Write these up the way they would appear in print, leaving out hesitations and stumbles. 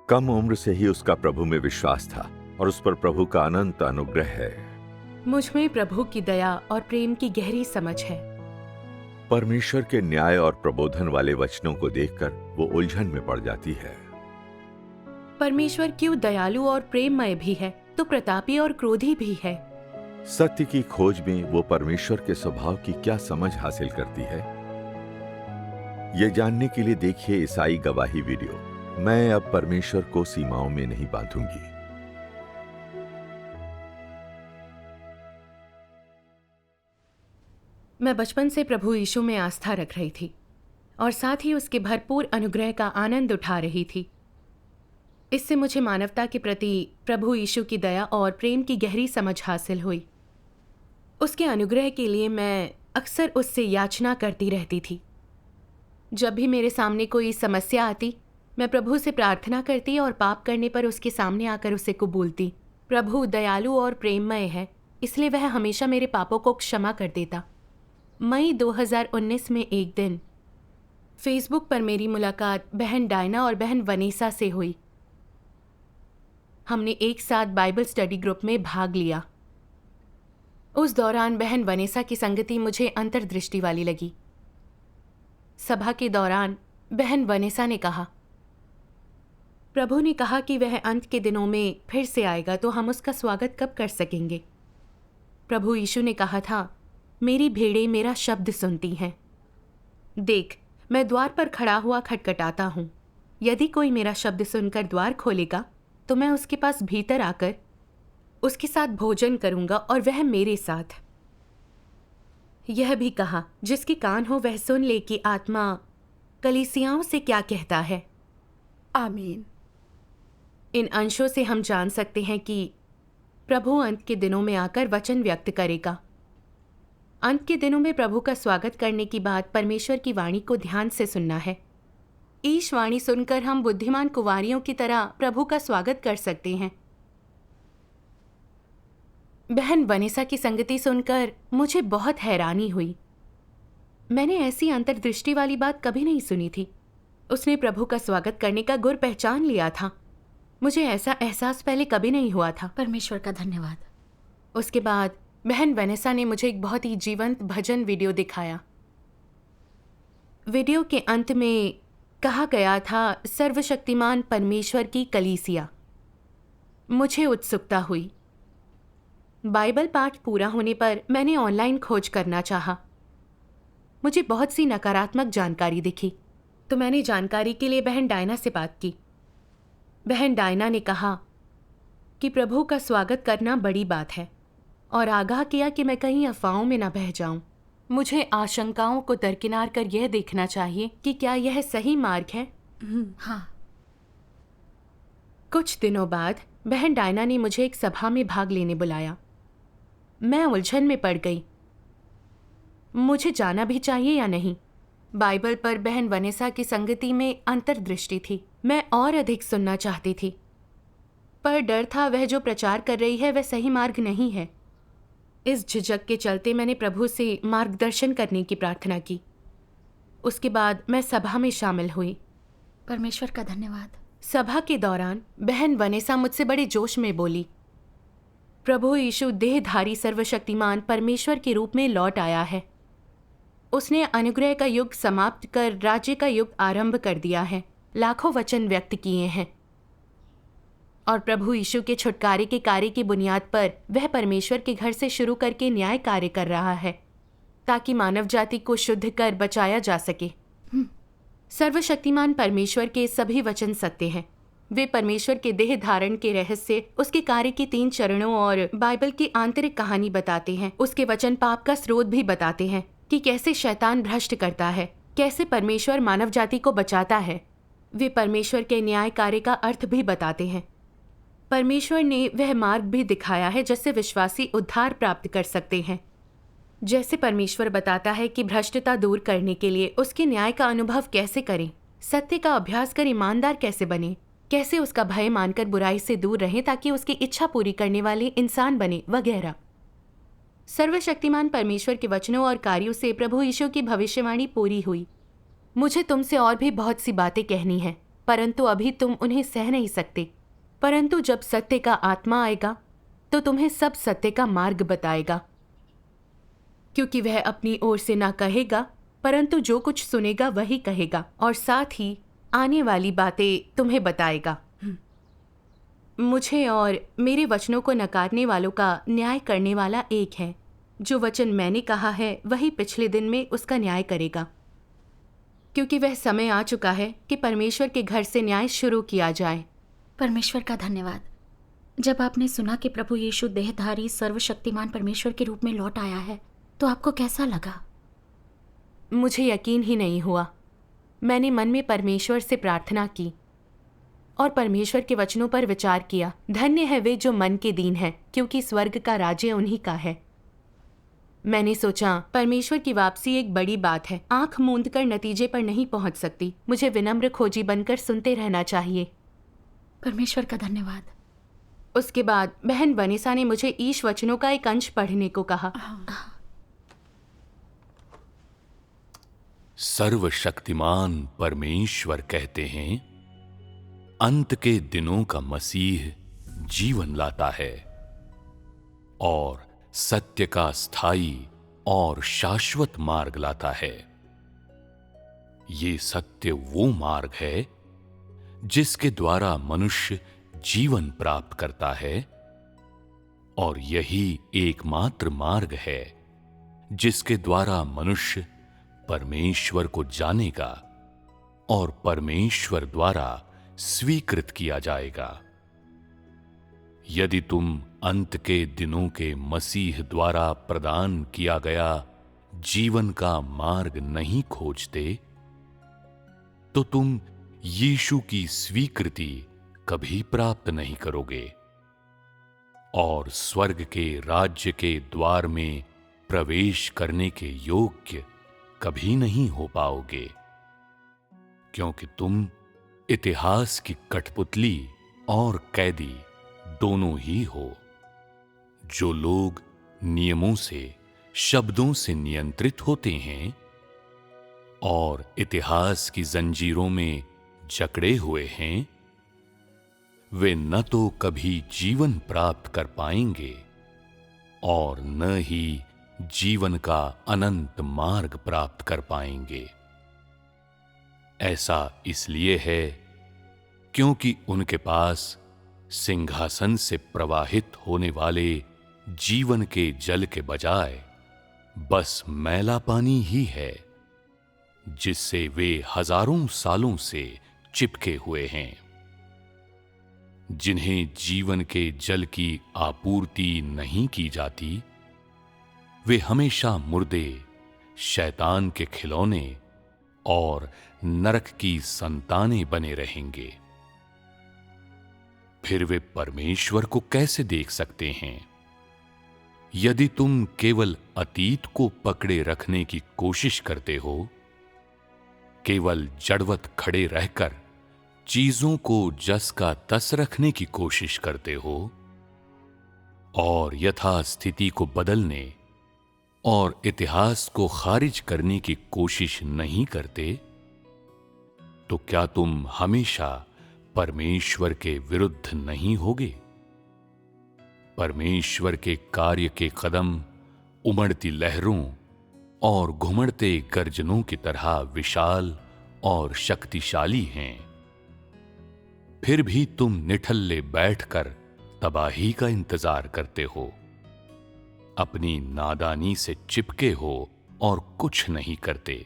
कम उम्र से ही उसका प्रभु में विश्वास था और उस पर प्रभु का अनंत अनुग्रह है। मुझ में प्रभु की दया और प्रेम की गहरी समझ है। परमेश्वर के न्याय और प्रबोधन वाले वचनों को देखकर वो उलझन में पड़ जाती है। परमेश्वर क्यों दयालु और प्रेममय भी है तो प्रतापी और क्रोधी भी है। सत्य की खोज में वो परमेश्वर के स्वभाव की क्या समझ हासिल करती है, ये जानने के लिए देखिए ईसाई गवाही वीडियो, मैं अब परमेश्वर को सीमाओं में नहीं बांधूंगी। मैं बचपन से प्रभु यीशु में आस्था रख रही थी और साथ ही उसके भरपूर अनुग्रह का आनंद उठा रही थी। इससे मुझे मानवता के प्रति प्रभु यीशु की दया और प्रेम की गहरी समझ हासिल हुई। उसके अनुग्रह के लिए मैं अक्सर उससे याचना करती रहती थी। जब भी मेरे सामने कोई समस्या आती, मैं प्रभु से प्रार्थना करती और पाप करने पर उसके सामने आकर उसे कबूलती। प्रभु दयालु और प्रेममय है, इसलिए वह हमेशा मेरे पापों को क्षमा कर देता। मई 2019 में एक दिन फेसबुक पर मेरी मुलाकात बहन डायना और बहन वनीसा से हुई। हमने एक साथ बाइबल स्टडी ग्रुप में भाग लिया। उस दौरान बहन वनीसा की संगति मुझे अंतर्दृष्टि वाली लगी। सभा के दौरान बहन वनीसा ने कहा, प्रभु ने कहा कि वह अंत के दिनों में फिर से आएगा, तो हम उसका स्वागत कब कर सकेंगे। प्रभु यीशु ने कहा था, मेरी भेड़ें मेरा शब्द सुनती हैं। देख, मैं द्वार पर खड़ा हुआ खटखटाता हूँ। यदि कोई मेरा शब्द सुनकर द्वार खोलेगा तो मैं उसके पास भीतर आकर उसके साथ भोजन करूंगा और वह मेरे साथ। यह भी कहा, जिसके कान हो वह सुन ले कि आत्मा कलीसियाओं से क्या कहता है। आमीन। इन अंशों से हम जान सकते हैं कि प्रभु अंत के दिनों में आकर वचन व्यक्त करेगा। अंत के दिनों में प्रभु का स्वागत करने की बात परमेश्वर की वाणी को ध्यान से सुनना है। ईश वाणी सुनकर हम बुद्धिमान कुंवारियों की तरह प्रभु का स्वागत कर सकते हैं। बहन वनीसा की संगति सुनकर मुझे बहुत हैरानी हुई। मैंने ऐसी अंतर्दृष्टि वाली बात कभी नहीं सुनी थी। उसने प्रभु का स्वागत करने का गुर पहचान लिया था। मुझे ऐसा एहसास पहले कभी नहीं हुआ था। परमेश्वर का धन्यवाद। उसके बाद बहन वनीसा ने मुझे एक बहुत ही जीवंत भजन वीडियो दिखाया। वीडियो के अंत में कहा गया था, सर्वशक्तिमान परमेश्वर की कलीसिया। मुझे उत्सुकता हुई। बाइबल पाठ पूरा होने पर मैंने ऑनलाइन खोज करना चाहा। मुझे बहुत सी नकारात्मक जानकारी दिखी, तो मैंने जानकारी के लिए बहन डायना से बात की। बहन डायना ने कहा कि प्रभु का स्वागत करना बड़ी बात है और आगाह किया कि मैं कहीं अफवाहों में न बह जाऊं। मुझे आशंकाओं को दरकिनार कर यह देखना चाहिए कि क्या यह सही मार्ग है। हाँ। कुछ दिनों बाद बहन डायना ने मुझे एक सभा में भाग लेने बुलाया। मैं उलझन में पड़ गई, मुझे जाना भी चाहिए या नहीं। बाइबल पर बहन वनीसा की संगति में अंतर्दृष्टि थी। मैं और अधिक सुनना चाहती थी, पर डर था वह जो प्रचार कर रही है वह सही मार्ग नहीं है। इस झिझक के चलते मैंने प्रभु से मार्गदर्शन करने की प्रार्थना की। उसके बाद मैं सभा में शामिल हुई। परमेश्वर का धन्यवाद। सभा के दौरान बहन वनीसा मुझसे बड़े जोश में बोली, प्रभु यीशु देहधारी सर्वशक्तिमान परमेश्वर के रूप में लौट आया है। उसने अनुग्रह का युग समाप्त कर राज्य का युग आरंभ कर दिया है। लाखों वचन व्यक्त किए हैं और प्रभु यीशु के छुटकारे के कार्य की बुनियाद पर वह परमेश्वर के घर से शुरू करके न्याय कार्य कर रहा है ताकि मानव जाति को शुद्ध कर बचाया जा सके। सर्वशक्तिमान परमेश्वर के सभी वचन सत्य हैं। वे परमेश्वर के देह धारण के रहस्य, उसके कार्य के 3 चरणों और बाइबल की आंतरिक कहानी बताते हैं। उसके वचन पाप का स्रोत भी बताते हैं कि कैसे शैतान भ्रष्ट करता है, कैसे परमेश्वर मानव जाति को बचाता है। वे परमेश्वर के न्याय कार्य का अर्थ भी बताते हैं। परमेश्वर ने वह मार्ग भी दिखाया है जिससे विश्वासी उद्धार प्राप्त कर सकते हैं। जैसे परमेश्वर बताता है कि भ्रष्टता दूर करने के लिए उसके न्याय का अनुभव कैसे करें, सत्य का अभ्यास कर ईमानदार कैसे बने, कैसे उसका भय मानकर बुराई से दूर रहें ताकि उसकी इच्छा पूरी करने वाले इंसान बने, वगैरह। सर्वशक्तिमान परमेश्वर के वचनों और कार्यों से प्रभु यीशु की भविष्यवाणी पूरी हुई। मुझे तुमसे और भी बहुत सी बातें कहनी हैं, परंतु अभी तुम उन्हें सह नहीं सकते। परंतु जब सत्य का आत्मा आएगा तो तुम्हें सब सत्य का मार्ग बताएगा, क्योंकि वह अपनी ओर से ना कहेगा, परंतु जो कुछ सुनेगा वही कहेगा, और साथ ही आने वाली बातें तुम्हें बताएगा। मुझे और मेरे वचनों को नकारने वालों का न्याय करने वाला एक है। जो वचन मैंने कहा है वही पिछले दिन में उसका न्याय करेगा, क्योंकि वह समय आ चुका है कि परमेश्वर के घर से न्याय शुरू किया जाए। परमेश्वर का धन्यवाद। जब आपने सुना कि प्रभु यीशु देहधारी सर्वशक्तिमान परमेश्वर के रूप में लौट आया है, तो आपको कैसा लगा? मुझे यकीन ही नहीं हुआ। मैंने मन में परमेश्वर से प्रार्थना की और परमेश्वर के वचनों पर विचार किया। धन्य है वे जो मन के दीन हैं, क्योंकि स्वर्ग का राज्य उन्हीं का है। मैंने सोचा, परमेश्वर की वापसी एक बड़ी बात है। आंख मूंद कर नतीजे पर नहीं पहुंच सकती। मुझे विनम्र खोजी बनकर सुनते रहना चाहिए। परमेश्वर का धन्यवाद। उसके बाद बहन वनेसा ने मुझे ईश वचनों का एक अंश पढ़ने को कहा। सर्वशक्तिमान परमेश्वर कहते हैं, अंत के दिनों का मसीह जीवन लाता है और सत्य का स्थायी और शाश्वत मार्ग लाता है। ये सत्य वो मार्ग है जिसके द्वारा मनुष्य जीवन प्राप्त करता है, और यही एकमात्र मार्ग है जिसके द्वारा मनुष्य परमेश्वर को जानेगा और परमेश्वर द्वारा स्वीकृत किया जाएगा। यदि तुम अंत के दिनों के मसीह द्वारा प्रदान किया गया जीवन का मार्ग नहीं खोजते, तो तुम यीशु की स्वीकृति कभी प्राप्त नहीं करोगे और स्वर्ग के राज्य के द्वार में प्रवेश करने के योग्य कभी नहीं हो पाओगे, क्योंकि तुम इतिहास की कठपुतली और कैदी दोनों ही हो। जो लोग नियमों से, शब्दों से नियंत्रित होते हैं और इतिहास की जंजीरों में जकड़े हुए हैं, वे न तो कभी जीवन प्राप्त कर पाएंगे और न ही जीवन का अनंत मार्ग प्राप्त कर पाएंगे। ऐसा इसलिए है क्योंकि उनके पास सिंहासन से प्रवाहित होने वाले जीवन के जल के बजाय बस मैला पानी ही है, जिससे वे हजारों सालों से चिपके हुए हैं। जिन्हें जीवन के जल की आपूर्ति नहीं की जाती, वे हमेशा मुर्दे, शैतान के खिलौने और नरक की संतानें बने रहेंगे। फिर वे परमेश्वर को कैसे देख सकते हैं? यदि तुम केवल अतीत को पकड़े रखने की कोशिश करते हो, केवल जड़वत खड़े रहकर चीजों को जस का तस रखने की कोशिश करते हो और यथास्थिति को बदलने और इतिहास को खारिज करने की कोशिश नहीं करते, तो क्या तुम हमेशा परमेश्वर के विरुद्ध नहीं होगे? परमेश्वर के कार्य के कदम उमड़ती लहरों और घुमड़ते गर्जनों की तरह विशाल और शक्तिशाली हैं। फिर भी तुम निठल्ले बैठकर तबाही का इंतजार करते हो, अपनी नादानी से चिपके हो और कुछ नहीं करते।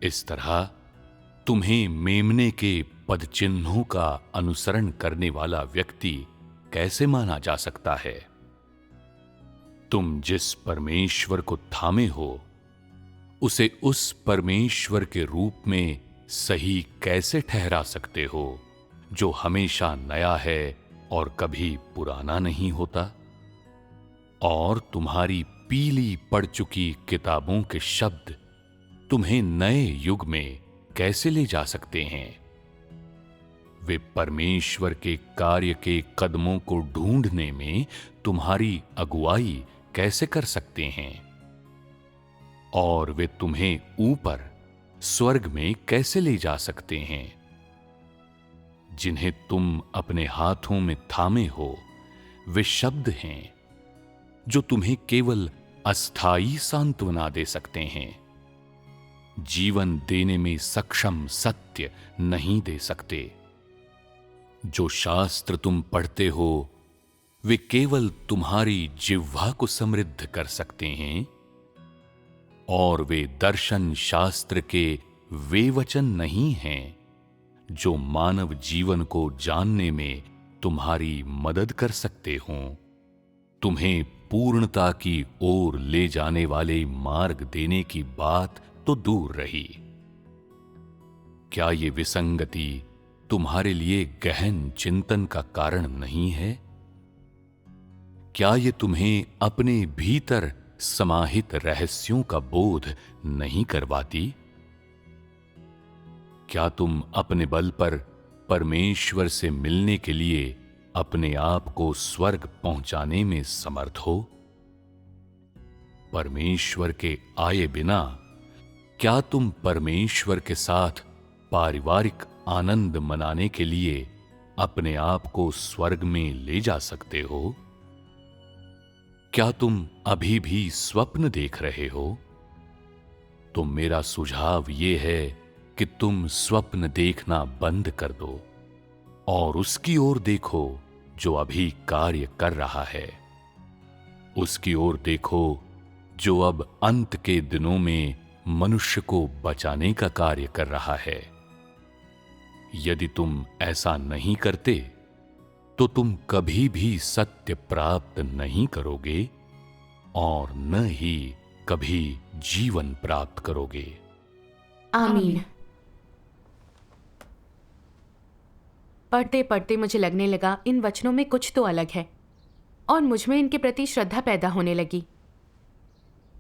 इस तरह तुम्हें मेमने के पदचिन्हों का अनुसरण करने वाला व्यक्ति कैसे माना जा सकता है? तुम जिस परमेश्वर को थामे हो, उसे उस परमेश्वर के रूप में सही कैसे ठहरा सकते हो, जो हमेशा नया है और कभी पुराना नहीं होता? और तुम्हारी पीली पड़ चुकी किताबों के शब्द तुम्हें नए युग में कैसे ले जा सकते हैं? वे परमेश्वर के कार्य के कदमों को ढूंढने में तुम्हारी अगुवाई कैसे कर सकते हैं? और वे तुम्हें ऊपर स्वर्ग में कैसे ले जा सकते हैं, जिन्हें तुम अपने हाथों में थामे हो वे शब्द हैं जो तुम्हें केवल अस्थाई सांत्वना दे सकते हैं, जीवन देने में सक्षम सत्य नहीं दे सकते। जो शास्त्र तुम पढ़ते हो वे केवल तुम्हारी जिह्वा को समृद्ध कर सकते हैं, और वे दर्शन शास्त्र के वे वचन नहीं हैं जो मानव जीवन को जानने में तुम्हारी मदद कर सकते हों। तुम्हें पूर्णता की ओर ले जाने वाले मार्ग देने की बात तो दूर रही। क्या ये विसंगति तुम्हारे लिए गहन चिंतन का कारण नहीं है? क्या ये तुम्हें अपने भीतर समाहित रहस्यों का बोध नहीं करवाती? क्या तुम अपने बल पर परमेश्वर से मिलने के लिए अपने आप को स्वर्ग पहुंचाने में समर्थ हो? परमेश्वर के आए बिना क्या तुम परमेश्वर के साथ पारिवारिक आनंद मनाने के लिए अपने आप को स्वर्ग में ले जा सकते हो? क्या तुम अभी भी स्वप्न देख रहे हो? तो मेरा सुझाव यह है कि तुम स्वप्न देखना बंद कर दो और उसकी ओर देखो जो अभी कार्य कर रहा है। उसकी ओर देखो जो अब अंत के दिनों में मनुष्य को बचाने का कार्य कर रहा है। यदि तुम ऐसा नहीं करते तो तुम कभी भी सत्य प्राप्त नहीं करोगे और न ही कभी जीवन प्राप्त करोगे। आमीन। पढ़ते पढ़ते मुझे लगने लगा इन वचनों में कुछ तो अलग है और मुझ में इनके प्रति श्रद्धा पैदा होने लगी।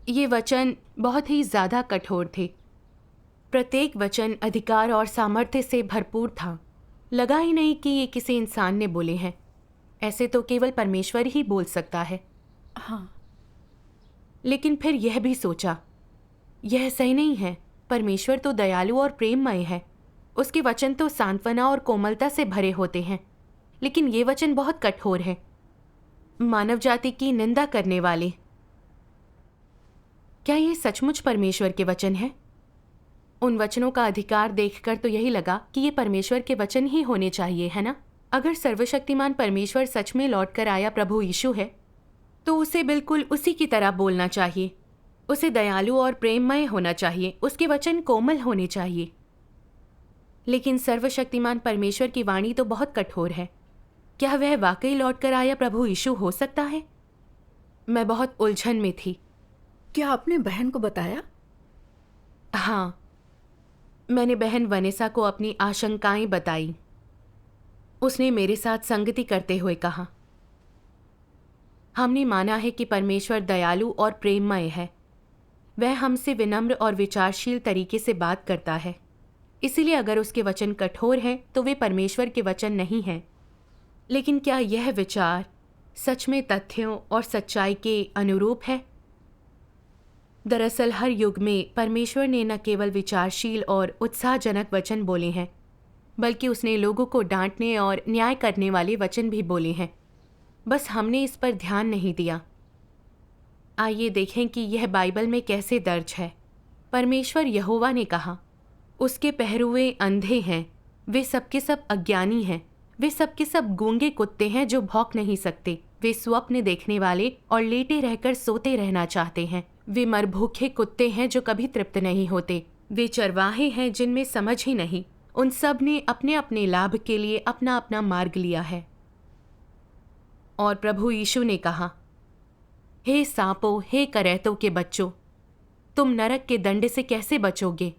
ये वचन बहुत ही ज़्यादा कठोर थे। प्रत्येक वचन अधिकार और सामर्थ्य से भरपूर था। लगा ही नहीं कि ये किसी इंसान ने बोले हैं। ऐसे तो केवल परमेश्वर ही बोल सकता है। हाँ, लेकिन फिर यह भी सोचा, यह सही नहीं है। परमेश्वर तो दयालु और प्रेममय है। उसके वचन तो सांत्वना और कोमलता से भरे होते हैं, लेकिन ये वचन बहुत कठोर है, मानव जाति की निंदा करने वाले। क्या ये सचमुच परमेश्वर के वचन हैं? उन वचनों का अधिकार देखकर तो यही लगा कि ये परमेश्वर के वचन ही होने चाहिए, है ना? अगर सर्वशक्तिमान परमेश्वर सच में लौट कर आया प्रभु यीशु है तो उसे बिल्कुल उसी की तरह बोलना चाहिए। उसे दयालु और प्रेममय होना चाहिए। उसके वचन कोमल होने चाहिए। लेकिन सर्वशक्तिमान परमेश्वर की वाणी तो बहुत कठोर है। क्या वह वाकई लौट कर आया प्रभु यीशु हो सकता है? मैं बहुत उलझन में थी। क्या आपने बहन को बताया? हाँ, मैंने बहन वनेसा को अपनी आशंकाएं बताई। उसने मेरे साथ संगति करते हुए कहा, हमने माना है कि परमेश्वर दयालु और प्रेममय है। वह हमसे विनम्र और विचारशील तरीके से बात करता है। इसीलिए अगर उसके वचन कठोर हैं तो वे परमेश्वर के वचन नहीं हैं। लेकिन क्या यह विचार सच में तथ्यों और सच्चाई के अनुरूप है? दरअसल हर युग में परमेश्वर ने न केवल विचारशील और उत्साहजनक वचन बोले हैं, बल्कि उसने लोगों को डांटने और न्याय करने वाले वचन भी बोले हैं। बस हमने इस पर ध्यान नहीं दिया। आइए देखें कि यह बाइबल में कैसे दर्ज है। परमेश्वर यहोवा ने कहा, उसके पहरुए अंधे हैं, वे सबके सब अज्ञानी हैं, वे सबके सब गूंगे कुत्ते हैं जो भौंक नहीं सकते। वे स्वप्न देखने वाले और लेटे रहकर सोते रहना चाहते हैं। वे मरभूखे कुत्ते हैं जो कभी तृप्त नहीं होते। वे चरवाहे हैं जिनमें समझ ही नहीं। उन सब ने अपने अपने लाभ के लिए अपना अपना मार्ग लिया है। और प्रभु यीशु ने कहा, हे सांपों, हे करैतों के बच्चों, तुम नरक के दंड से कैसे बचोगे?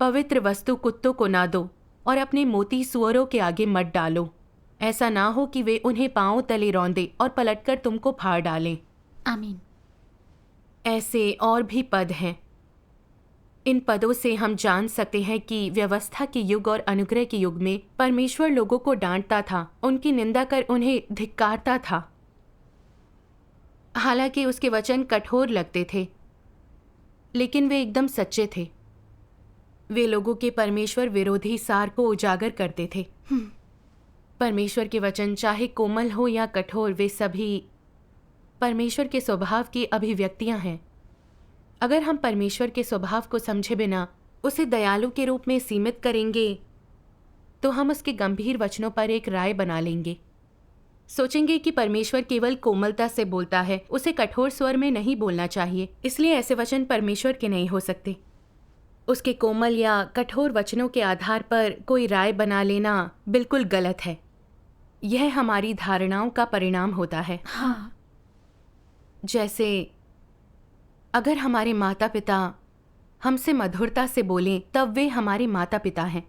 पवित्र वस्तु कुत्तों को ना दो और अपने मोती सुअरों के आगे मत डालो। ऐसा ना हो कि वे उन्हें पांव तले रौंदे और पलटकर तुमको फाड़ डालें। आमीन। ऐसे और भी पद हैं। इन पदों से हम जान सकते हैं कि व्यवस्था के युग और अनुग्रह के युग में परमेश्वर लोगों को डांटता था, उनकी निंदा कर उन्हें धिक्कारता था। हालांकि उसके वचन कठोर लगते थे, लेकिन वे एकदम सच्चे थे। वे लोगों के परमेश्वर विरोधी सार को उजागर करते थे। परमेश्वर के वचन चाहे कोमल हो या कठोर, वे सभी परमेश्वर के स्वभाव की अभिव्यक्तियां हैं। अगर हम परमेश्वर के स्वभाव को समझे बिना उसे दयालु के रूप में सीमित करेंगे तो हम उसके गंभीर वचनों पर एक राय बना लेंगे। सोचेंगे कि परमेश्वर केवल कोमलता से बोलता है, उसे कठोर स्वर में नहीं बोलना चाहिए, इसलिए ऐसे वचन परमेश्वर के नहीं हो सकते। उसके कोमल या कठोर वचनों के आधार पर कोई राय बना लेना बिल्कुल गलत है। यह हमारी धारणाओं का परिणाम होता है। हाँ, जैसे अगर हमारे माता पिता हमसे मधुरता से बोलें तब वे हमारे माता पिता हैं,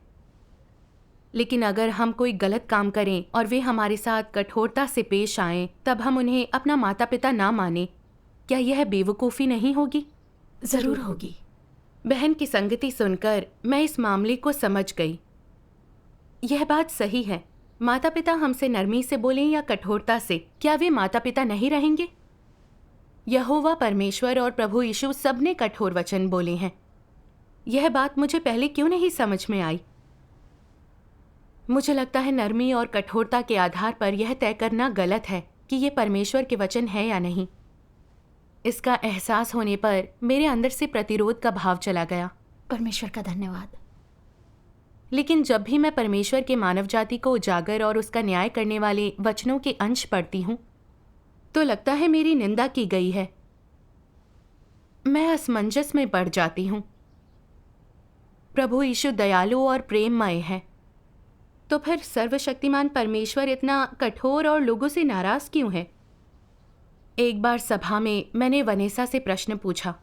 लेकिन अगर हम कोई गलत काम करें और वे हमारे साथ कठोरता से पेश आएं तब हम उन्हें अपना माता पिता ना माने, क्या यह बेवकूफ़ी नहीं होगी? जरूर होगी। बहन की संगति सुनकर मैं इस मामले को समझ गई। यह बात सही है, माता पिता हमसे नरमी से बोलें या कठोरता से, क्या वे माता पिता नहीं रहेंगे? यहोवा परमेश्वर और प्रभु यीशु सबने कठोर वचन बोले हैं। यह बात मुझे पहले क्यों नहीं समझ में आई? मुझे लगता है नरमी और कठोरता के आधार पर यह तय करना गलत है कि ये परमेश्वर के वचन है या नहीं। इसका एहसास होने पर मेरे अंदर से प्रतिरोध का भाव चला गया। परमेश्वर का धन्यवाद। लेकिन जब भी मैं परमेश्वर के मानव जाति को उजागर और उसका न्याय करने वाले वचनों के अंश पढ़ती हूँ तो लगता है मेरी निंदा की गई है। मैं असमंजस में पड़ जाती हूँ। प्रभु यीशु दयालु और प्रेममय है, तो फिर सर्वशक्तिमान परमेश्वर इतना कठोर और लोगों से नाराज क्यों है? एक बार सभा में मैंने वनेसा से प्रश्न पूछा।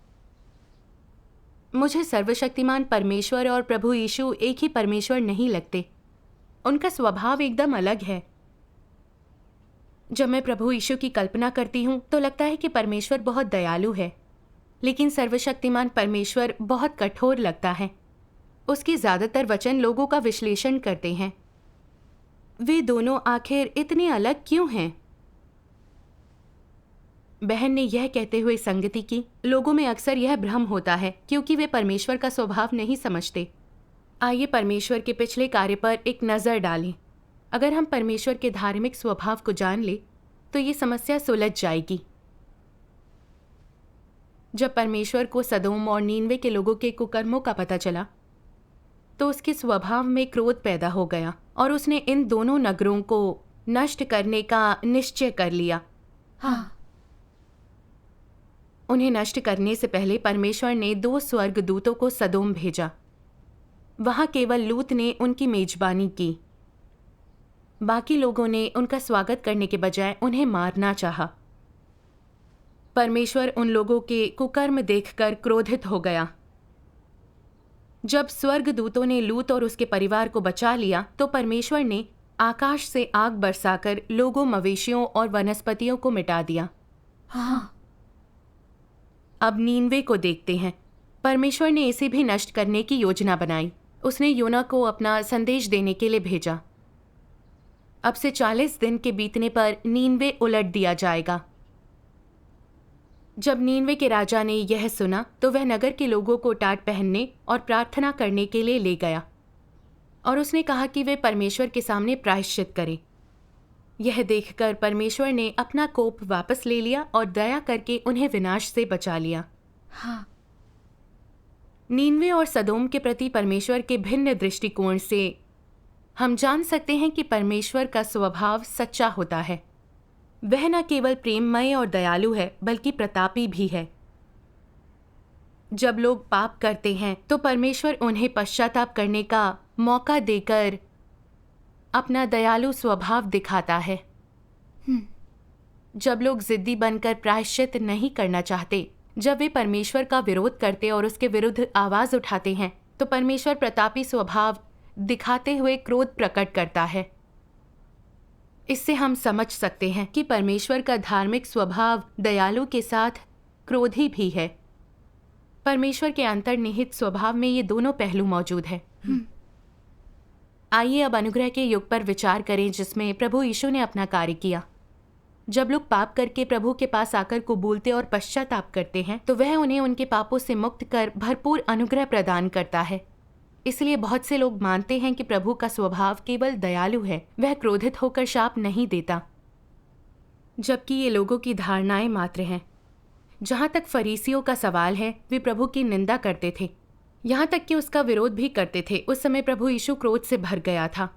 मुझे सर्वशक्तिमान परमेश्वर और प्रभु यीशु एक ही परमेश्वर नहीं लगते। उनका स्वभाव एकदम अलग है। जब मैं प्रभु यीशु की कल्पना करती हूँ तो लगता है कि परमेश्वर बहुत दयालु है, लेकिन सर्वशक्तिमान परमेश्वर बहुत कठोर लगता है। उसके ज़्यादातर वचन लोगों का विश्लेषण करते हैं। वे दोनों आखिर इतने अलग क्यों हैं? बहन ने यह कहते हुए संगति की, लोगों में अक्सर यह भ्रम होता है क्योंकि वे परमेश्वर का स्वभाव नहीं समझते। आइए परमेश्वर के पिछले कार्य पर एक नज़र डालें। अगर हम परमेश्वर के धार्मिक स्वभाव को जान ले तो ये समस्या सुलझ जाएगी। जब परमेश्वर को सदोम और नीनवे के लोगों के कुकर्मों का पता चला तो उसके स्वभाव में क्रोध पैदा हो गया और उसने इन दोनों नगरों को नष्ट करने का निश्चय कर लिया। हाँ, उन्हें नष्ट करने से पहले परमेश्वर ने 2 स्वर्गदूतों को सदोम भेजा। वहां केवल लूत ने उनकी मेजबानी की। बाकी लोगों ने उनका स्वागत करने के बजाय उन्हें मारना चाहा। परमेश्वर उन लोगों के कुकर्म देखकर क्रोधित हो गया। जब स्वर्गदूतों ने लूत और उसके परिवार को बचा लिया तो परमेश्वर ने आकाश से आग बरसाकर लोगों, मवेशियों और वनस्पतियों को मिटा दिया। हाँ, अब नीनवे को देखते हैं। परमेश्वर ने इसे भी नष्ट करने की योजना बनाई। उसने योना को अपना संदेश देने के लिए भेजा। अब से 40 दिन के बीतने पर नीनवे उलट दिया जाएगा। जब नीनवे के राजा ने यह सुना तो वह नगर के लोगों को टाट पहनने और प्रार्थना करने के लिए ले गया और उसने कहा कि वे परमेश्वर के सामने प्रायश्चित करें। यह देखकर परमेश्वर ने अपना कोप वापस ले लिया और दया करके उन्हें विनाश से बचा लिया। हाँ, नीनवे और सदोम के प्रति परमेश्वर के भिन्न दृष्टिकोण से हम जान सकते हैं कि परमेश्वर का स्वभाव सच्चा होता है। वह न केवल प्रेममय और दयालु है बल्कि प्रतापी भी है। जब लोग पाप करते हैं तो परमेश्वर उन्हें पश्चाताप करने का मौका देकर अपना दयालु स्वभाव दिखाता है। जब लोग जिद्दी बनकर प्रायश्चित नहीं करना चाहते, जब वे परमेश्वर का विरोध करते और उसके विरुद्ध आवाज उठाते हैं तो परमेश्वर प्रतापी स्वभाव दिखाते हुए क्रोध प्रकट करता है। इससे हम समझ सकते हैं कि परमेश्वर का धार्मिक स्वभाव दयालु के साथ क्रोधी भी है। परमेश्वर के अंतर्निहित स्वभाव में ये दोनों पहलू मौजूद है। आइए अब अनुग्रह के युग पर विचार करें जिसमें प्रभु यीशु ने अपना कार्य किया। जब लोग पाप करके प्रभु के पास आकर कुबूलते और पश्चाताप करते हैं तो वह उन्हें उनके पापों से मुक्त कर भरपूर अनुग्रह प्रदान करता है। इसलिए बहुत से लोग मानते हैं कि प्रभु का स्वभाव केवल दयालु है, वह क्रोधित होकर शाप नहीं देता, जबकि ये लोगों की धारणाएं मात्र हैं। जहां तक फरीसियों का सवाल है, वे प्रभु की निंदा करते थे, यहाँ तक कि उसका विरोध भी करते थे। उस समय प्रभु यीशु क्रोध से भर गया था।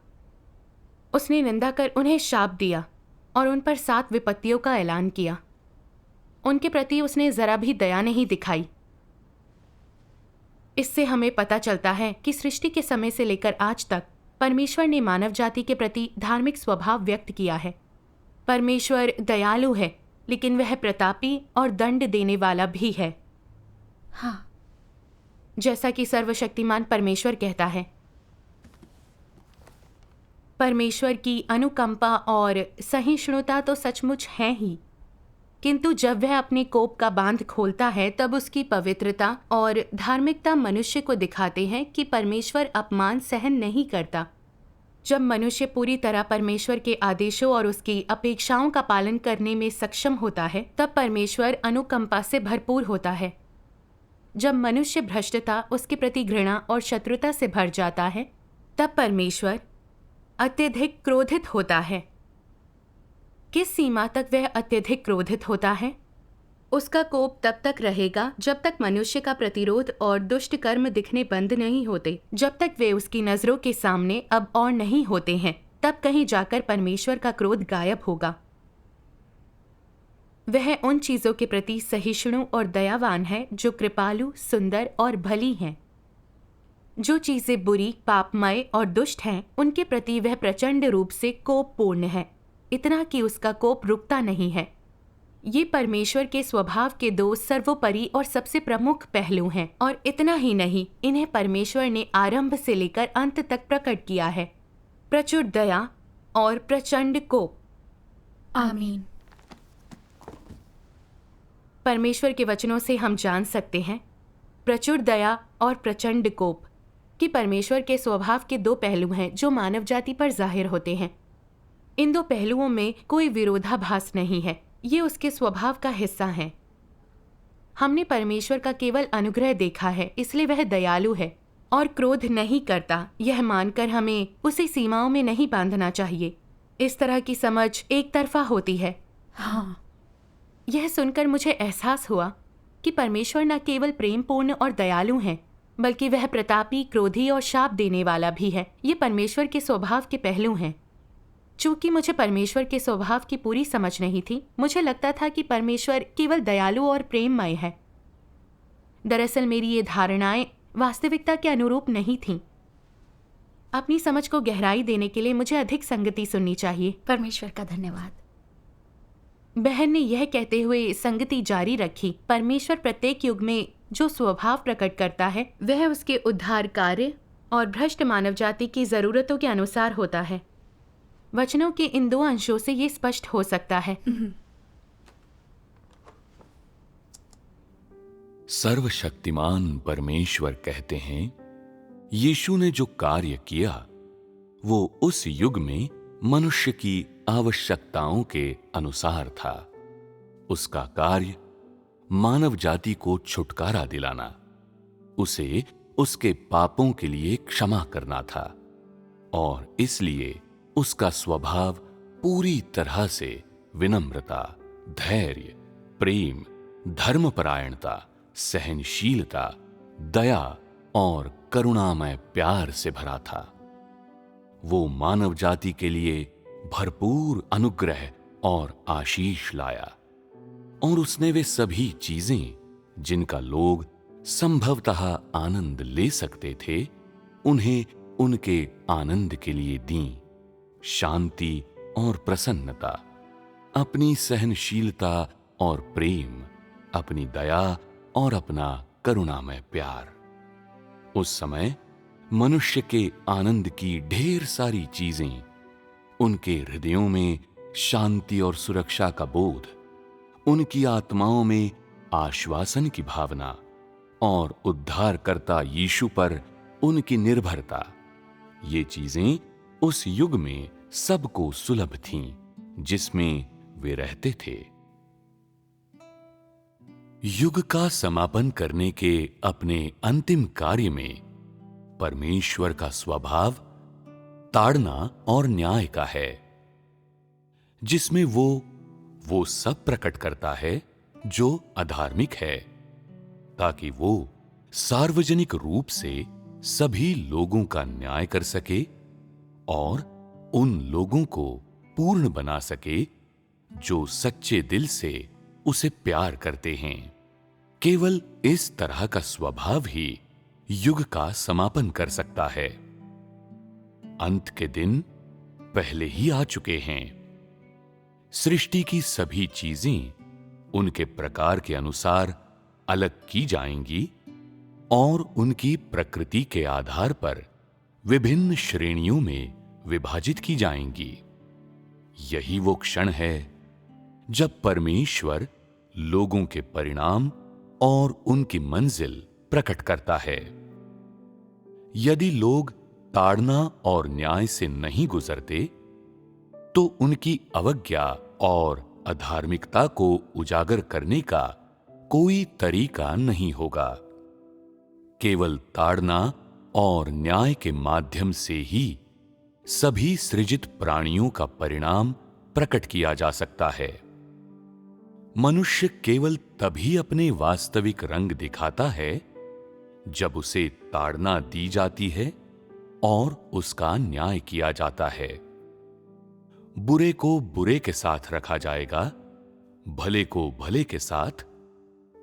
उसने निंदा कर उन्हें शाप दिया और उन पर 7 विपत्तियों का ऐलान किया। उनके प्रति उसने जरा भी दया नहीं दिखाई। इससे हमें पता चलता है कि सृष्टि के समय से लेकर आज तक परमेश्वर ने मानव जाति के प्रति धार्मिक स्वभाव व्यक्त किया है। परमेश्वर दयालु है, लेकिन वह प्रतापी और दंड देने वाला भी है। हाँ, जैसा कि सर्वशक्तिमान परमेश्वर कहता है, परमेश्वर की अनुकंपा और सहिष्णुता तो सचमुच है ही, किंतु जब वह अपने कोप का बांध खोलता है तब उसकी पवित्रता और धार्मिकता मनुष्य को दिखाते हैं कि परमेश्वर अपमान सहन नहीं करता। जब मनुष्य पूरी तरह परमेश्वर के आदेशों और उसकी अपेक्षाओं का पालन करने में सक्षम होता है, तब परमेश्वर अनुकंपा से भरपूर होता है। जब मनुष्य भ्रष्टता, उसके प्रति घृणा और शत्रुता से भर जाता है, तब परमेश्वर अत्यधिक क्रोधित होता है। किस सीमा तक वह अत्यधिक क्रोधित होता है? उसका कोप तब तक रहेगा जब तक मनुष्य का प्रतिरोध और दुष्ट कर्म दिखने बंद नहीं होते, जब तक वे उसकी नजरों के सामने अब और नहीं होते हैं। तब कहीं जाकर परमेश्वर का क्रोध गायब होगा। वह उन चीजों के प्रति सहिष्णु और दयावान है जो कृपालु, सुंदर और भली हैं। जो चीजें बुरी, पापमय और दुष्ट हैं, उनके प्रति वह प्रचंड रूप से कोपपूर्ण है, इतना कि उसका कोप रुकता नहीं है। ये परमेश्वर के स्वभाव के 2 सर्वोपरि और सबसे प्रमुख पहलू हैं, और इतना ही नहीं, इन्हें परमेश्वर ने आरंभ से लेकर अंत तक प्रकट किया है: प्रचुर दया और प्रचंड कोप। आमीन। परमेश्वर के वचनों से हम जान सकते हैं, प्रचुर दया और प्रचंड कोप, कि परमेश्वर के स्वभाव के 2 पहलू हैं जो मानव जाति पर जाहिर होते हैं। इन 2 पहलुओं में कोई विरोधाभास नहीं है, ये उसके स्वभाव का हिस्सा हैं। हमने परमेश्वर का केवल अनुग्रह देखा है, इसलिए वह दयालु है और क्रोध नहीं करता, यह मानकर हमें उसी सीमाओं में नहीं बांधना चाहिए। इस तरह की समझ एक तरफा होती है। हाँ, यह सुनकर मुझे एहसास हुआ कि परमेश्वर न केवल प्रेमपूर्ण और दयालु हैं, बल्कि वह प्रतापी, क्रोधी और शाप देने वाला भी है। ये परमेश्वर के स्वभाव के पहलू हैं। चूंकि मुझे परमेश्वर के स्वभाव की पूरी समझ नहीं थी, मुझे लगता था कि परमेश्वर केवल दयालु और प्रेममय है। दरअसल मेरी ये धारणाएं वास्तविकता के अनुरूप नहीं थीं। अपनी समझ को गहराई देने के लिए मुझे अधिक संगति सुननी चाहिए। परमेश्वर का धन्यवाद। बहन ने यह कहते हुए संगति जारी रखी, परमेश्वर प्रत्येक युग में जो स्वभाव प्रकट करता है, वह उसके उद्धार कार्य और भ्रष्ट मानव जाति की जरूरतों के अनुसार होता है। वचनों के इन 2 अंशों से ये स्पष्ट हो सकता है। सर्वशक्तिमान परमेश्वर कहते हैं, यीशु ने जो कार्य किया वो उस युग में मनुष्य की आवश्यकताओं के अनुसार था। उसका कार्य मानव जाति को छुटकारा दिलाना, उसे उसके पापों के लिए क्षमा करना था, और इसलिए उसका स्वभाव पूरी तरह से विनम्रता, धैर्य, प्रेम, धर्मपरायणता, सहनशीलता, दया और करुणामय प्यार से भरा था। वो मानव जाति के लिए भरपूर अनुग्रह और आशीष लाया, और उसने वे सभी चीजें जिनका लोग संभवतः आनंद ले सकते थे, उन्हें उनके आनंद के लिए दी। शांति और प्रसन्नता, अपनी सहनशीलता और प्रेम, अपनी दया और अपना करुणामय प्यार। उस समय मनुष्य के आनंद की ढेर सारी चीजें, उनके हृदयों में शांति और सुरक्षा का बोध, उनकी आत्माओं में आश्वासन की भावना और उद्धारकर्ता यीशु पर उनकी निर्भरता, ये चीजें उस युग में सबको सुलभ थीं जिसमें वे रहते थे। युग का समापन करने के अपने अंतिम कार्य में परमेश्वर का स्वभाव ताड़ना और न्याय का है, जिसमें वो सब प्रकट करता है जो अधार्मिक है, ताकि वो सार्वजनिक रूप से सभी लोगों का न्याय कर सके और उन लोगों को पूर्ण बना सके जो सच्चे दिल से उसे प्यार करते हैं। केवल इस तरह का स्वभाव ही युग का समापन कर सकता है। अंत के दिन पहले ही आ चुके हैं। सृष्टि की सभी चीजें उनके प्रकार के अनुसार अलग की जाएंगी और उनकी प्रकृति के आधार पर विभिन्न श्रेणियों में विभाजित की जाएंगी। यही वो क्षण है जब परमेश्वर लोगों के परिणाम और उनकी मंजिल प्रकट करता है। यदि लोग ताड़ना और न्याय से नहीं गुजरते, तो उनकी अवज्ञा और अधार्मिकता को उजागर करने का कोई तरीका नहीं होगा। केवल ताड़ना और न्याय के माध्यम से ही सभी सृजित प्राणियों का परिणाम प्रकट किया जा सकता है। मनुष्य केवल तभी अपने वास्तविक रंग दिखाता है जब उसे ताड़ना दी जाती है और उसका न्याय किया जाता है। बुरे को बुरे के साथ रखा जाएगा, भले को भले के साथ,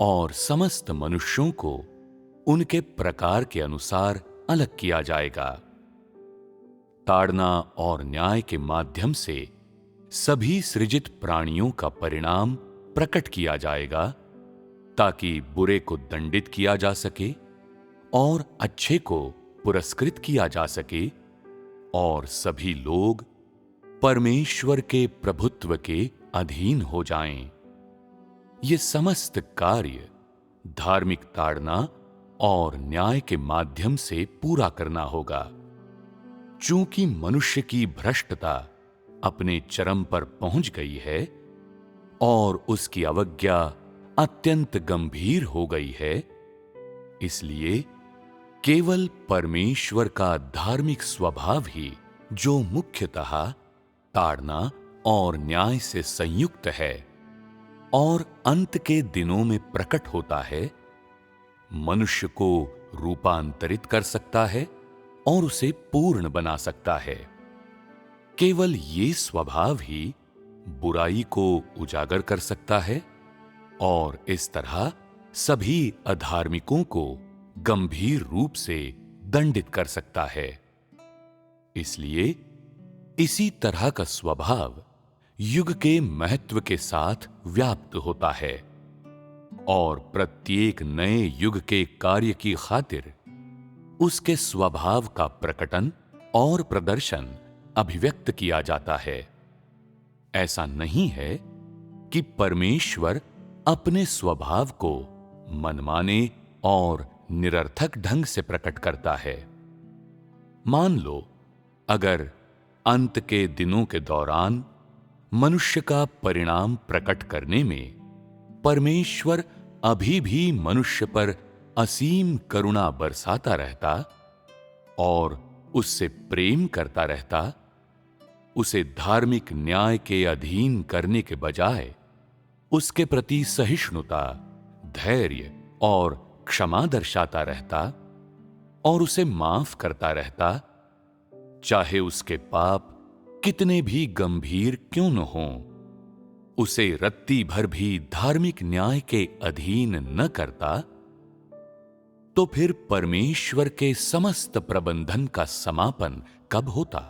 और समस्त मनुष्यों को उनके प्रकार के अनुसार अलग किया जाएगा। ताड़ना और न्याय के माध्यम से सभी सृजित प्राणियों का परिणाम प्रकट किया जाएगा, ताकि बुरे को दंडित किया जा सके और अच्छे को पुरस्कृत किया जा सके और सभी लोग परमेश्वर के प्रभुत्व के अधीन हो जाएं। ये समस्त कार्य धार्मिक ताड़ना और न्याय के माध्यम से पूरा करना होगा। चूंकि मनुष्य की भ्रष्टता अपने चरम पर पहुंच गई है और उसकी अवज्ञा अत्यंत गंभीर हो गई है, इसलिए केवल परमेश्वर का धार्मिक स्वभाव ही, जो मुख्यतः ताड़ना और न्याय से संयुक्त है और अंत के दिनों में प्रकट होता है, मनुष्य को रूपांतरित कर सकता है और उसे पूर्ण बना सकता है। केवल ये स्वभाव ही बुराई को उजागर कर सकता है और इस तरह सभी अधार्मिकों को गंभीर रूप से दंडित कर सकता है। इसलिए इसी तरह का स्वभाव युग के महत्व के साथ व्याप्त होता है और प्रत्येक नए युग के कार्य की खातिर उसके स्वभाव का प्रकटन और प्रदर्शन अभिव्यक्त किया जाता है। ऐसा नहीं है कि परमेश्वर अपने स्वभाव को मनमाने और निरर्थक ढंग से प्रकट करता है। मान लो, अगर अंत के दिनों के दौरान मनुष्य का परिणाम प्रकट करने में परमेश्वर अभी भी मनुष्य पर असीम करुणा बरसाता रहता और उससे प्रेम करता रहता, उसे धार्मिक न्याय के अधीन करने के बजाय उसके प्रति सहिष्णुता, धैर्य और क्षमा दर्शाता रहता और उसे माफ करता रहता, चाहे उसके पाप कितने भी गंभीर क्यों न हों, उसे रत्ती भर भी धार्मिक न्याय के अधीन न करता, तो फिर परमेश्वर के समस्त प्रबंधन का समापन कब होता?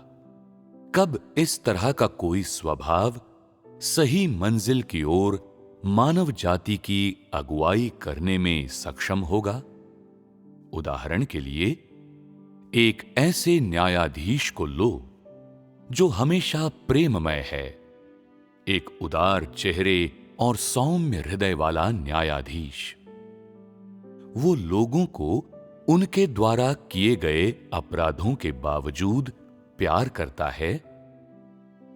कब इस तरह का कोई स्वभाव सही मंजिल की ओर मानव जाति की अगुवाई करने में सक्षम होगा? उदाहरण के लिए, एक ऐसे न्यायाधीश को लो जो हमेशा प्रेममय है, एक उदार चेहरे और सौम्य हृदय वाला न्यायाधीश। वो लोगों को उनके द्वारा किए गए अपराधों के बावजूद प्यार करता है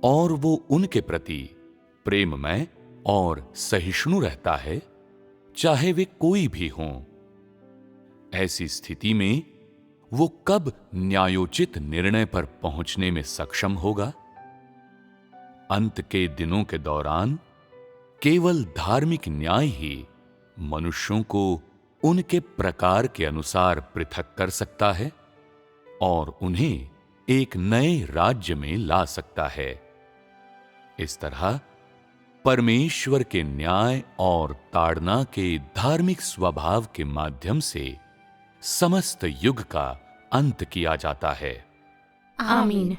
और वो उनके प्रति प्रेममय और सहिष्णु रहता है, चाहे वे कोई भी हों। ऐसी स्थिति में वो कब न्यायोचित निर्णय पर पहुंचने में सक्षम होगा? अंत के दिनों के दौरान केवल धार्मिक न्याय ही मनुष्यों को उनके प्रकार के अनुसार पृथक कर सकता है और उन्हें एक नए राज्य में ला सकता है। इस तरह परमेश्वर के न्याय और ताड़ना के धार्मिक स्वभाव के माध्यम से समस्त युग का अंत किया जाता है। आमीन।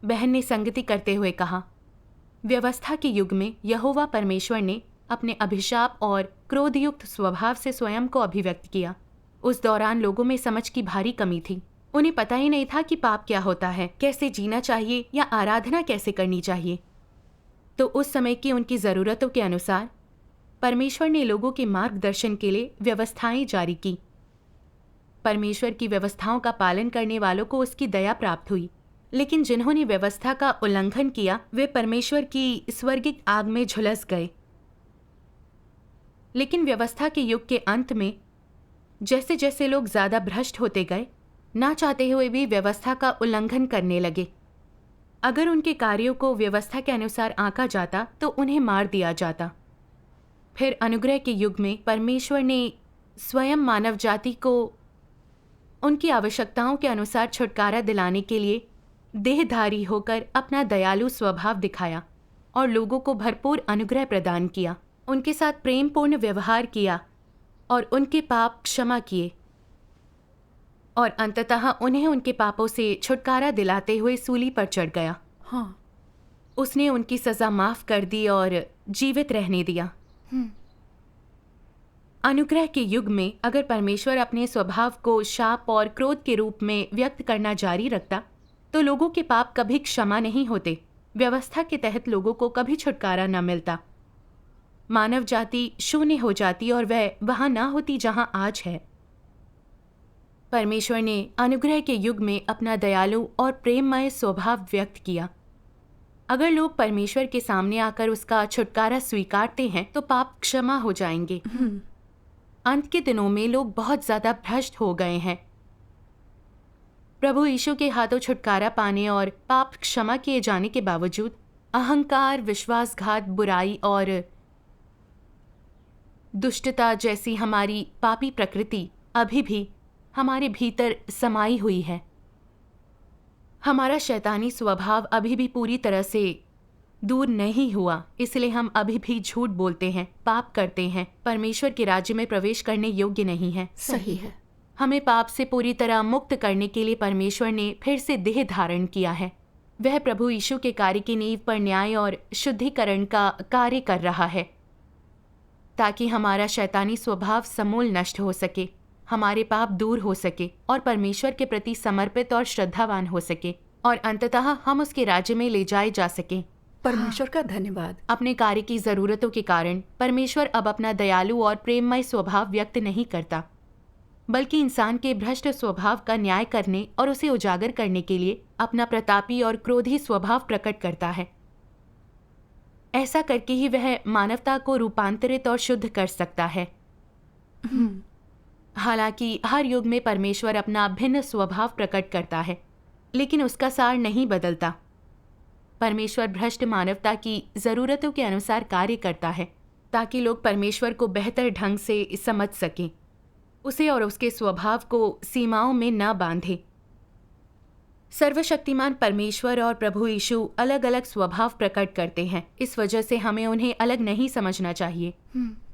बहन ने संगति करते हुए कहा, व्यवस्था के युग में यहोवा परमेश्वर ने अपने अभिशाप और क्रोधयुक्त स्वभाव से स्वयं को अभिव्यक्त किया। उस दौरान लोगों में समझ की भारी कमी थी। उन्हें पता ही नहीं था कि पाप क्या होता है, कैसे जीना चाहिए या आराधना कैसे करनी चाहिए। तो उस समय की उनकी ज़रूरतों के अनुसार परमेश्वर ने लोगों के मार्गदर्शन के लिए व्यवस्थाएं जारी की। परमेश्वर की व्यवस्थाओं का पालन करने वालों को उसकी दया प्राप्त हुई, लेकिन जिन्होंने व्यवस्था का उल्लंघन किया वे परमेश्वर की स्वर्गिक आग में झुलस गए। लेकिन व्यवस्था के युग के अंत में जैसे जैसे लोग ज्यादा भ्रष्ट होते गए, ना चाहते हुए भी व्यवस्था का उल्लंघन करने लगे। अगर उनके कार्यों को व्यवस्था के अनुसार आंका जाता तो उन्हें मार दिया जाता। फिर अनुग्रह के युग में परमेश्वर ने स्वयं मानव जाति को उनकी आवश्यकताओं के अनुसार छुटकारा दिलाने के लिए देहधारी होकर अपना दयालु स्वभाव दिखाया और लोगों को भरपूर अनुग्रह प्रदान किया, उनके साथ प्रेमपूर्ण व्यवहार किया और उनके पाप क्षमा किए और अंततः उन्हें उनके पापों से छुटकारा दिलाते हुए सूली पर चढ़ गया। हाँ, उसने उनकी सजा माफ कर दी और जीवित रहने दिया। अनुग्रह के युग में अगर परमेश्वर अपने स्वभाव को शाप और क्रोध के रूप में व्यक्त करना जारी रखता तो लोगों के पाप कभी क्षमा नहीं होते। व्यवस्था के तहत लोगों को कभी छुटकारा न मिलता। मानव जाति शून्य हो जाती और वह वहां ना होती जहां आज है। परमेश्वर ने अनुग्रह के युग में अपना दयालु और प्रेममय स्वभाव व्यक्त किया। अगर लोग परमेश्वर के सामने आकर उसका छुटकारा स्वीकारते हैं तो पाप क्षमा हो जाएंगे। अंत के दिनों में लोग बहुत ज्यादा भ्रष्ट हो गए हैं। प्रभु यीशु के हाथों छुटकारा पाने और पाप क्षमा किए जाने के बावजूद अहंकार, विश्वासघात, बुराई और दुष्टता जैसी हमारी पापी प्रकृति अभी भी हमारे भीतर समाई हुई है। हमारा शैतानी स्वभाव अभी भी पूरी तरह से दूर नहीं हुआ, इसलिए हम अभी भी झूठ बोलते हैं, पाप करते हैं, परमेश्वर के राज्य में प्रवेश करने योग्य नहीं है। सही है। हमें पाप से पूरी तरह मुक्त करने के लिए परमेश्वर ने फिर से देह धारण किया है। वह प्रभु यीशु के कार्य की नींव पर न्याय और शुद्धिकरण का कार्य कर रहा है ताकि हमारा शैतानी स्वभाव समूल नष्ट हो सके, हमारे पाप दूर हो सके और परमेश्वर के प्रति समर्पित और श्रद्धावान हो सके और अंततः हम उसके राज्य में ले जाए जा सके। परमेश्वर का धन्यवाद। अपने कार्य की जरूरतों के कारण परमेश्वर अब अपना दयालु और प्रेममय स्वभाव व्यक्त नहीं करता, बल्कि इंसान के भ्रष्ट स्वभाव का न्याय करने और उसे उजागर करने के लिए अपना प्रतापी और क्रोधी स्वभाव प्रकट करता है। ऐसा करके ही वह मानवता को रूपांतरित और शुद्ध कर सकता है। हालांकि हर युग में परमेश्वर अपना भिन्न स्वभाव प्रकट करता है, लेकिन उसका सार नहीं बदलता। परमेश्वर भ्रष्ट मानवता की जरूरतों के अनुसार कार्य करता है ताकि लोग परमेश्वर को बेहतर ढंग से समझ सकें, उसे और उसके स्वभाव को सीमाओं में न बांधे। सर्वशक्तिमान परमेश्वर और प्रभु यीशु अलग अलग स्वभाव प्रकट करते हैं, इस वजह से हमें उन्हें अलग नहीं समझना चाहिए।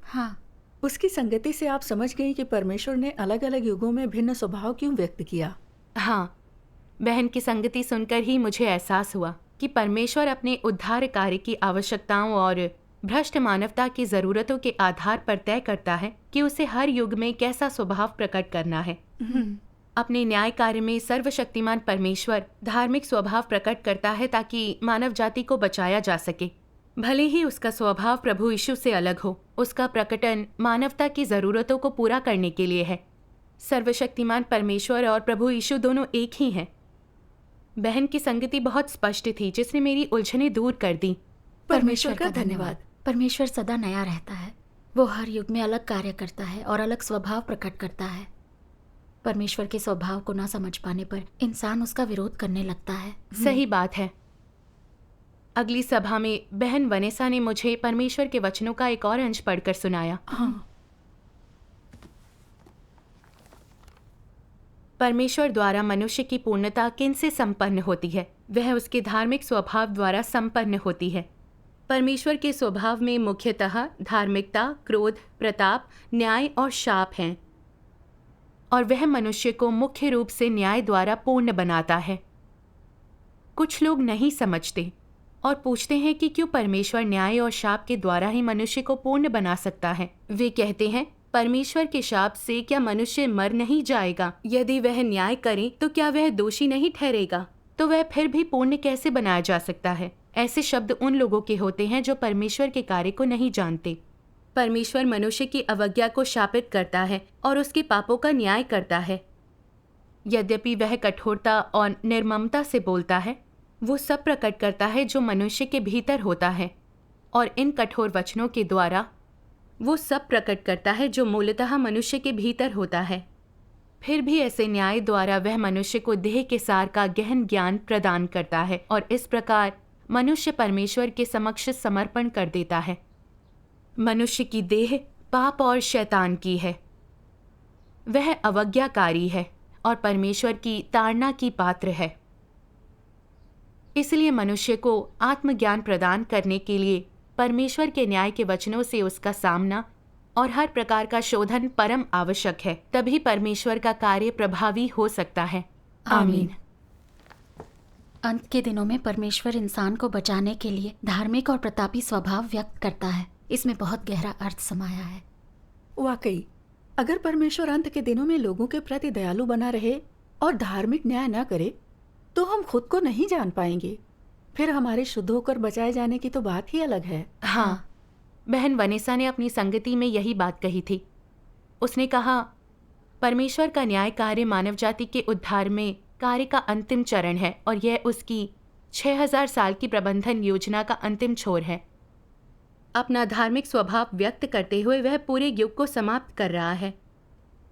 हाँ, उसकी संगति से आप समझ गई कि परमेश्वर ने अलग अलग युगों में भिन्न स्वभाव क्यों व्यक्त किया। हाँ, बहन की संगति सुनकर ही मुझे एहसास हुआ कि परमेश्वर अपने उद्धार कार्य की आवश्यकताओं और भ्रष्ट मानवता की जरूरतों के आधार पर तय करता है कि उसे हर युग में कैसा स्वभाव प्रकट करना है। अपने न्याय कार्य में सर्वशक्तिमान परमेश्वर धार्मिक स्वभाव प्रकट करता है ताकि मानव जाति को बचाया जा सके। भले ही उसका स्वभाव प्रभु यीशु से अलग हो, उसका प्रकटन मानवता की जरूरतों को पूरा करने के लिए है। सर्वशक्तिमान परमेश्वर और प्रभु यीशु दोनों एक ही हैं। बहन की संगति बहुत स्पष्ट थी, जिसने मेरी उलझनें दूर कर दी। परमेश्वर का धन्यवाद। परमेश्वर सदा नया रहता है। वो हर युग में अलग कार्य करता है और अलग स्वभाव प्रकट करता है। परमेश्वर के स्वभाव को ना समझ पाने पर इंसान उसका विरोध करने लगता है। सही बात है। अगली सभा में बहन वनेसा ने मुझे परमेश्वर के वचनों का एक और अंश पढ़कर सुनाया। हाँ। परमेश्वर द्वारा मनुष्य की पूर्णता किनसे संपन्न होती है? वह उसके धार्मिक स्वभाव द्वारा संपन्न होती है। परमेश्वर के स्वभाव में मुख्यतः धार्मिकता, क्रोध, प्रताप, न्याय और शाप हैं, और वह मनुष्य को मुख्य रूप से न्याय द्वारा पूर्ण बनाता है। कुछ लोग नहीं समझते और पूछते हैं कि क्यों परमेश्वर न्याय और शाप के द्वारा ही मनुष्य को पूर्ण बना सकता है। वे कहते हैं, परमेश्वर के शाप से क्या मनुष्य मर नहीं जाएगा? यदि वह न्याय करे तो क्या वह दोषी नहीं ठहरेगा? तो वह फिर भी पूर्ण कैसे बनाया जा सकता है? ऐसे शब्द उन लोगों के होते हैं जो परमेश्वर के कार्य को नहीं जानते। परमेश्वर मनुष्य की अवज्ञा को शापित करता है और उसके पापों का न्याय करता है। यद्यपि वह कठोरता और निर्ममता से बोलता है, वो सब प्रकट करता है जो मनुष्य के भीतर होता है, और इन कठोर वचनों के द्वारा वो सब प्रकट करता है जो मूलतः मनुष्य के भीतर होता है। फिर भी ऐसे न्याय द्वारा वह मनुष्य को देह के सार का गहन ज्ञान प्रदान करता है, और इस प्रकार मनुष्य परमेश्वर के समक्ष समर्पण कर देता है। मनुष्य की देह पाप और शैतान की है। वह अवज्ञाकारी है और परमेश्वर की ताड़ना की पात्र है। इसलिए मनुष्य को आत्मज्ञान प्रदान करने के लिए परमेश्वर के न्याय के वचनों से उसका सामना और हर प्रकार का शोधन परम आवश्यक है। तभी परमेश्वर का कार्य प्रभावी हो सकता है। आमीन। अंत के दिनों में परमेश्वर इंसान को बचाने के लिए धार्मिक और प्रतापी स्वभाव व्यक्त करता है। इसमें बहुत गहरा अर्थ समाया है। वाकई, अगर परमेश्वर अंत के दिनों में लोगों के प्रति दयालु बना रहे और धार्मिक न्याय न करे तो हम खुद को नहीं जान पाएंगे। फिर हमारे शुद्ध होकर बचाए जाने की तो बात ही अलग है। हाँ, बहन वनेसा ने अपनी संगति में यही बात कही थी। उसने कहा, परमेश्वर का न्याय कार्य मानव जाति के उद्धार में कार्य का अंतिम चरण है, और यह उसकी 6000 साल की प्रबंधन योजना का अंतिम छोर है। अपना धार्मिक स्वभाव व्यक्त करते हुए वह पूरे युग को समाप्त कर रहा है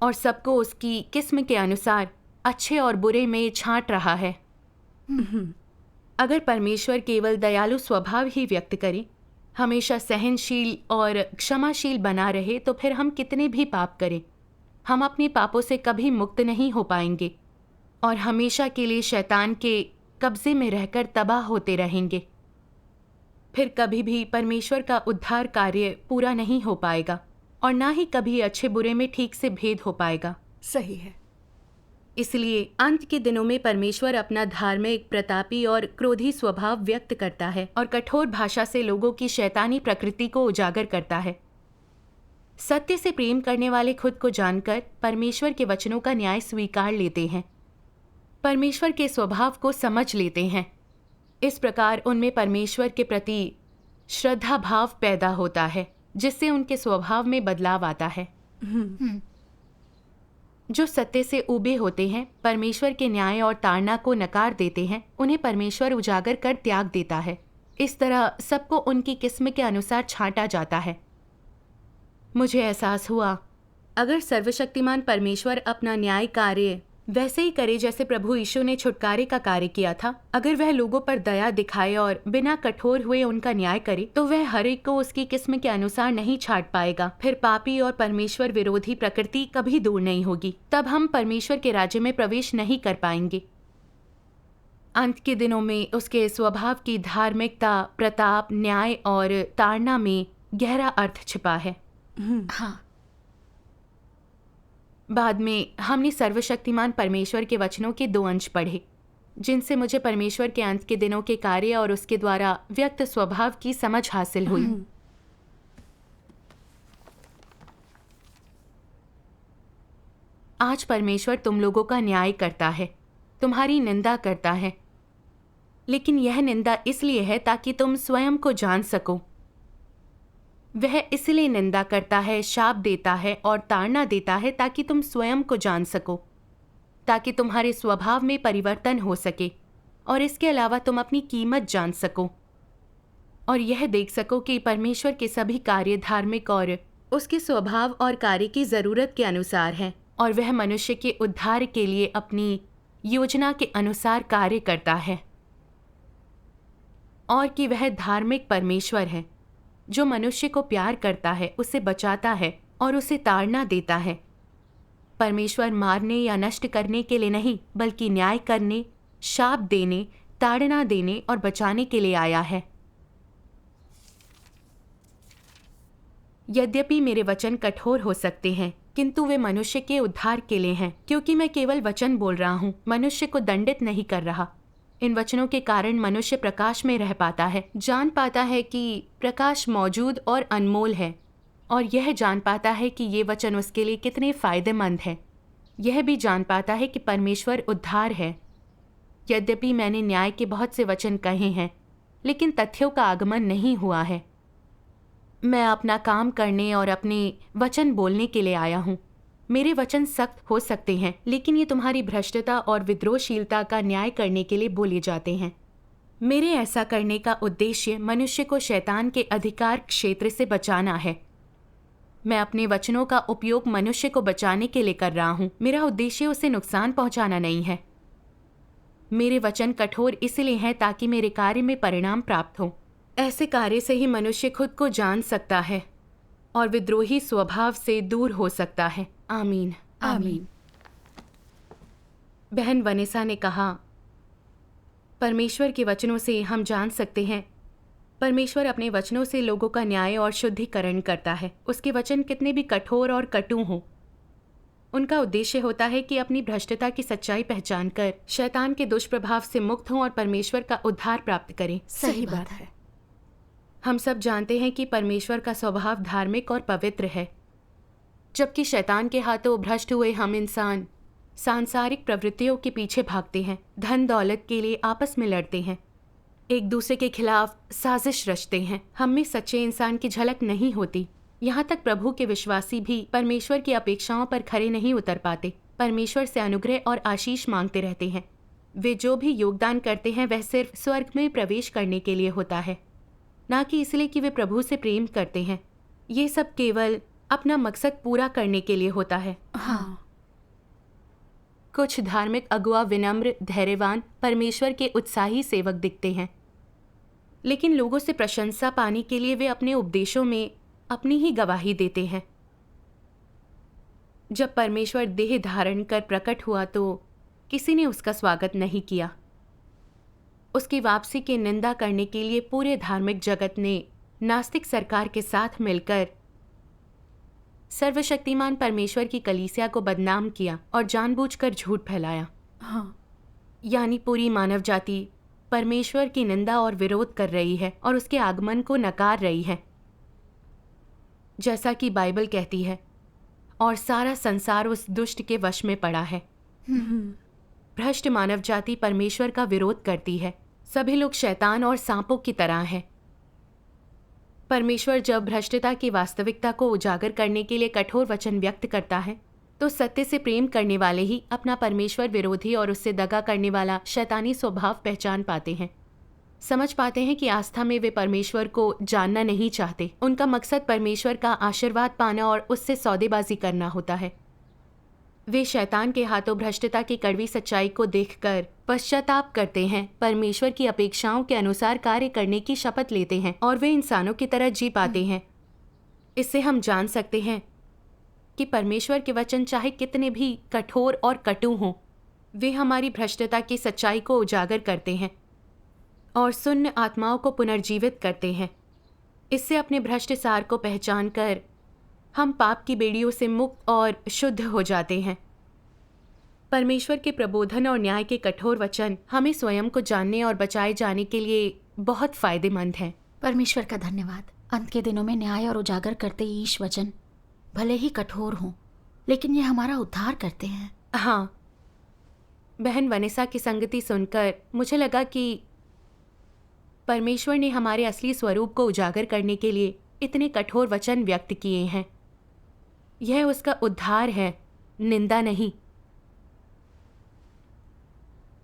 और सबको उसकी किस्म के अनुसार अच्छे और बुरे में छांट रहा है। अगर परमेश्वर केवल दयालु स्वभाव ही व्यक्त करे, हमेशा सहनशील और क्षमाशील बना रहे, तो फिर हम कितने भी पाप करें, हम अपने पापों से कभी मुक्त नहीं हो पाएंगे और हमेशा के लिए शैतान के कब्जे में रहकर तबाह होते रहेंगे। फिर कभी भी परमेश्वर का उद्धार कार्य पूरा नहीं हो पाएगा और ना ही कभी अच्छे बुरे में ठीक से भेद हो पाएगा। सही है। इसलिए अंत के दिनों में परमेश्वर अपना धार्मिक, प्रतापी और क्रोधी स्वभाव व्यक्त करता है और कठोर भाषा से लोगों की शैतानी प्रकृति को उजागर करता है। सत्य से प्रेम करने वाले खुद को जानकर परमेश्वर के वचनों का न्याय स्वीकार लेते हैं, परमेश्वर के स्वभाव को समझ लेते हैं। इस प्रकार उनमें परमेश्वर के प्रति श्रद्धा भाव पैदा होता है, जिससे उनके स्वभाव में बदलाव आता है। जो सत्य से ऊबे होते हैं, परमेश्वर के न्याय और ताड़ना को नकार देते हैं, उन्हें परमेश्वर उजागर कर त्याग देता है। इस तरह सबको उनकी किस्म के अनुसार छांटा जाता है। मुझे एहसास हुआ, अगर सर्वशक्तिमान परमेश्वर अपना न्याय कार्य वैसे ही करे जैसे प्रभु यीशु ने छुटकारे का कार्य किया था, अगर वह लोगों पर दया दिखाए और बिना कठोर हुए उनका न्याय करे, तो वह हर एक को उसकी किस्म के अनुसार नहीं छांट पाएगा। फिर पापी और परमेश्वर विरोधी प्रकृति कभी दूर नहीं होगी। तब हम परमेश्वर के राज्य में प्रवेश नहीं कर पाएंगे। अंत के दिनों में उसके स्वभाव की धार्मिकता, प्रताप, न्याय और ताड़ना में गहरा अर्थ छिपा है। हाँ। बाद में हमने सर्वशक्तिमान परमेश्वर के वचनों के 2 अंश पढ़े, जिनसे मुझे परमेश्वर के अंत के दिनों के कार्य और उसके द्वारा व्यक्त स्वभाव की समझ हासिल हुई। आज परमेश्वर तुम लोगों का न्याय करता है, तुम्हारी निंदा करता है, लेकिन यह निंदा इसलिए है ताकि तुम स्वयं को जान सको। वह इसलिए निंदा करता है, शाप देता है और ताड़ना देता है ताकि तुम स्वयं को जान सको, ताकि तुम्हारे स्वभाव में परिवर्तन हो सके और इसके अलावा तुम अपनी कीमत जान सको और यह देख सको कि परमेश्वर के सभी कार्य धार्मिक और उसके स्वभाव और कार्य की जरूरत के अनुसार है और वह मनुष्य के उद्धार के लिए अपनी योजना के अनुसार कार्य करता है, और कि वह धार्मिक परमेश्वर है जो मनुष्य को प्यार करता है, उसे बचाता है और उसे ताड़ना देता है। परमेश्वर मारने या नष्ट करने के लिए नहीं, बल्कि न्याय करने, शाप देने, ताड़ना देने और बचाने के लिए आया है। यद्यपि मेरे वचन कठोर हो सकते हैं, किंतु वे मनुष्य के उद्धार के लिए हैं, क्योंकि मैं केवल वचन बोल रहा हूँ, मनुष्य को दंडित नहीं कर रहा। इन वचनों के कारण मनुष्य प्रकाश में रह पाता है, जान पाता है कि प्रकाश मौजूद और अनमोल है, और यह जान पाता है कि ये वचन उसके लिए कितने फायदेमंद है। यह भी जान पाता है कि परमेश्वर उद्धार है। यद्यपि मैंने न्याय के बहुत से वचन कहे हैं, लेकिन तथ्यों का आगमन नहीं हुआ है। मैं अपना काम करने और अपने वचन बोलने के लिए आया हूँ। मेरे वचन सख्त हो सकते हैं, लेकिन ये तुम्हारी भ्रष्टता और विद्रोहशीलता का न्याय करने के लिए बोले जाते हैं। मेरे ऐसा करने का उद्देश्य मनुष्य को शैतान के अधिकार क्षेत्र से बचाना है। मैं अपने वचनों का उपयोग मनुष्य को बचाने के लिए कर रहा हूँ। मेरा उद्देश्य उसे नुकसान पहुँचाना नहीं है। मेरे वचन कठोर इसलिए हैं ताकि मेरे कार्य में परिणाम प्राप्त हो। ऐसे कार्य से ही मनुष्य खुद को जान सकता है और विद्रोही स्वभाव से दूर हो सकता है। आमीन। आमीन। बहन वनेसा ने कहा, परमेश्वर के वचनों से हम जान सकते हैं परमेश्वर अपने वचनों से लोगों का न्याय और शुद्धिकरण करता है। उसके वचन कितने भी कठोर और कटु हों, उनका उद्देश्य होता है कि अपनी भ्रष्टता की सच्चाई पहचान कर शैतान के दुष्प्रभाव से मुक्त हों और परमेश्वर का उद्धार प्राप्त करें। सही बात है। हम सब जानते हैं कि परमेश्वर का स्वभाव धार्मिक और पवित्र है, जबकि शैतान के हाथों भ्रष्ट हुए हम इंसान सांसारिक प्रवृत्तियों के पीछे भागते हैं, धन दौलत के लिए आपस में लड़ते हैं, एक दूसरे के खिलाफ साजिश रचते हैं। हम में सच्चे इंसान की झलक नहीं होती। यहाँ तक प्रभु के विश्वासी भी परमेश्वर की अपेक्षाओं पर खरे नहीं उतर पाते। परमेश्वर से अनुग्रह और आशीष मांगते रहते हैं। वे जो भी योगदान करते हैं वह सिर्फ स्वर्ग में प्रवेश करने के लिए होता है, ना कि इसलिए कि वे प्रभु से प्रेम करते हैं। ये सब केवल अपना मकसद पूरा करने के लिए होता है। हाँ। कुछ धार्मिक अगुआ विनम्र, धैर्यवान, परमेश्वर के उत्साही सेवक दिखते हैं, लेकिन लोगों से प्रशंसा पाने के लिए वे अपने उपदेशों में अपनी ही गवाही देते हैं। जब परमेश्वर देह धारण कर प्रकट हुआ तो किसी ने उसका स्वागत नहीं किया। उसकी वापसी की निंदा करने के लिए पूरे धार्मिक जगत ने नास्तिक सरकार के साथ मिलकर सर्वशक्तिमान परमेश्वर की कलीसिया को बदनाम किया और जानबूझकर झूठ फैलाया। हाँ। यानी पूरी मानव जाति परमेश्वर की निंदा और विरोध कर रही है और उसके आगमन को नकार रही है, जैसा कि बाइबल कहती है, और सारा संसार उस दुष्ट के वश में पड़ा है। भ्रष्ट मानव जाति परमेश्वर का विरोध करती है। सभी लोग शैतान और सांपों की तरह हैं। परमेश्वर जब भ्रष्टता की वास्तविकता को उजागर करने के लिए कठोर वचन व्यक्त करता है, तो सत्य से प्रेम करने वाले ही अपना परमेश्वर विरोधी और उससे दगा करने वाला शैतानी स्वभाव पहचान पाते हैं, समझ पाते हैं कि आस्था में वे परमेश्वर को जानना नहीं चाहते। उनका मकसद परमेश्वर का आशीर्वाद पाना और उससे सौदेबाजी करना होता है। वे शैतान के हाथों भ्रष्टता की कड़वी सच्चाई को देखकर पश्चाताप करते हैं, परमेश्वर की अपेक्षाओं के अनुसार कार्य करने की शपथ लेते हैं और वे इंसानों की तरह जी पाते हैं। इससे हम जान सकते हैं कि परमेश्वर के वचन चाहे कितने भी कठोर और कटु हों, वे हमारी भ्रष्टता की सच्चाई को उजागर करते हैं और सुन्न आत्माओं को पुनर्जीवित करते हैं। इससे अपने भ्रष्ट सार को पहचान कर हम पाप की बेड़ियों से मुक्त और शुद्ध हो जाते हैं। परमेश्वर के प्रबोधन और न्याय के कठोर वचन हमें स्वयं को जानने और बचाए जाने के लिए बहुत फायदेमंद हैं। परमेश्वर का धन्यवाद। अंत के दिनों में न्याय और उजागर करते ईश वचन भले ही कठोर हों, लेकिन ये हमारा उद्धार करते हैं। हाँ, बहन वनेसा की संगति सुनकर मुझे लगा कि परमेश्वर ने हमारे असली स्वरूप को उजागर करने के लिए इतने कठोर वचन व्यक्त किए हैं। यह उसका उद्धार है, निंदा नहीं।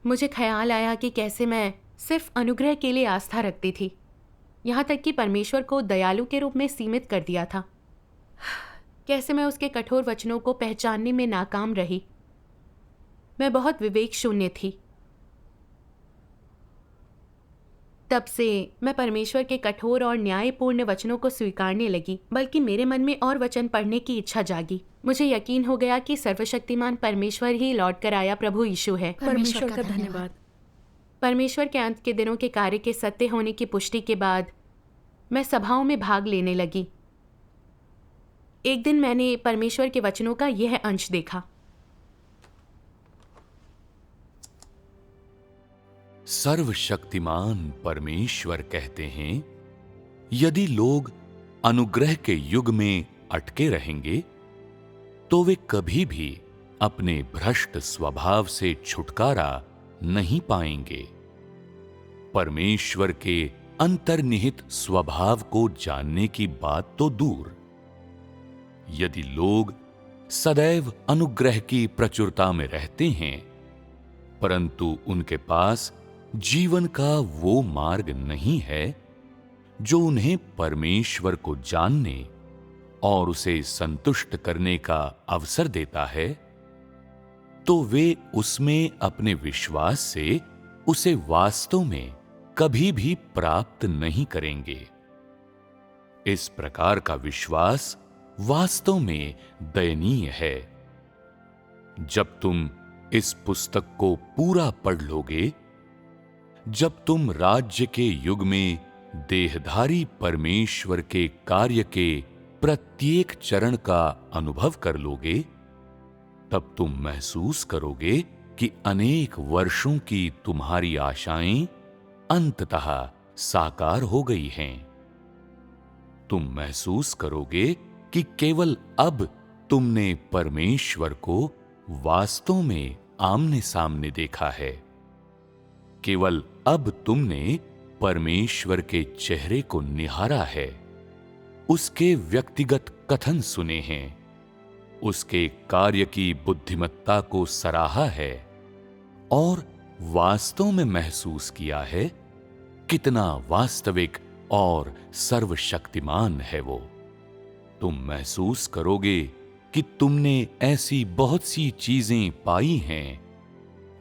मुझे ख्याल आया कि कैसे मैं सिर्फ अनुग्रह के लिए आस्था रखती थी, यहाँ तक कि परमेश्वर को दयालु के रूप में सीमित कर दिया था। कैसे मैं उसके कठोर वचनों को पहचानने में नाकाम रही। मैं बहुत विवेक शून्य थी। तब से मैं परमेश्वर के कठोर और न्यायपूर्ण वचनों को स्वीकारने लगी, बल्कि मेरे मन में और वचन पढ़ने की इच्छा जागी। मुझे यकीन हो गया कि सर्वशक्तिमान परमेश्वर ही लौट कर आया प्रभु यीशु है। परमेश्वर का धन्यवाद। परमेश्वर के अंत के दिनों के कार्य के सत्य होने की पुष्टि के बाद मैं सभाओं में भाग लेने लगी। एक दिन मैंने परमेश्वर के वचनों का यह अंश देखा। सर्वशक्तिमान परमेश्वर कहते हैं, यदि लोग अनुग्रह के युग में अटके रहेंगे तो वे कभी भी अपने भ्रष्ट स्वभाव से छुटकारा नहीं पाएंगे। परमेश्वर के अंतर्निहित स्वभाव को जानने की बात तो दूर, यदि लोग सदैव अनुग्रह की प्रचुरता में रहते हैं परंतु उनके पास जीवन का वो मार्ग नहीं है जो उन्हें परमेश्वर को जानने और उसे संतुष्ट करने का अवसर देता है, तो वे उसमें अपने विश्वास से उसे वास्तव में कभी भी प्राप्त नहीं करेंगे। इस प्रकार का विश्वास वास्तव में दयनीय है। जब तुम इस पुस्तक को पूरा पढ़ लोगे, जब तुम राज्य के युग में देहधारी परमेश्वर के कार्य के प्रत्येक चरण का अनुभव कर लोगे, तब तुम महसूस करोगे कि अनेक वर्षों की तुम्हारी आशाएं अंततः साकार हो गई हैं। तुम महसूस करोगे कि केवल अब तुमने परमेश्वर को वास्तव में आमने सामने देखा है। केवल अब तुमने परमेश्वर के चेहरे को निहारा है, उसके व्यक्तिगत कथन सुने हैं, उसके कार्य की बुद्धिमत्ता को सराहा है और वास्तव में महसूस किया है कितना वास्तविक और सर्वशक्तिमान है वो। तुम महसूस करोगे कि तुमने ऐसी बहुत सी चीजें पाई हैं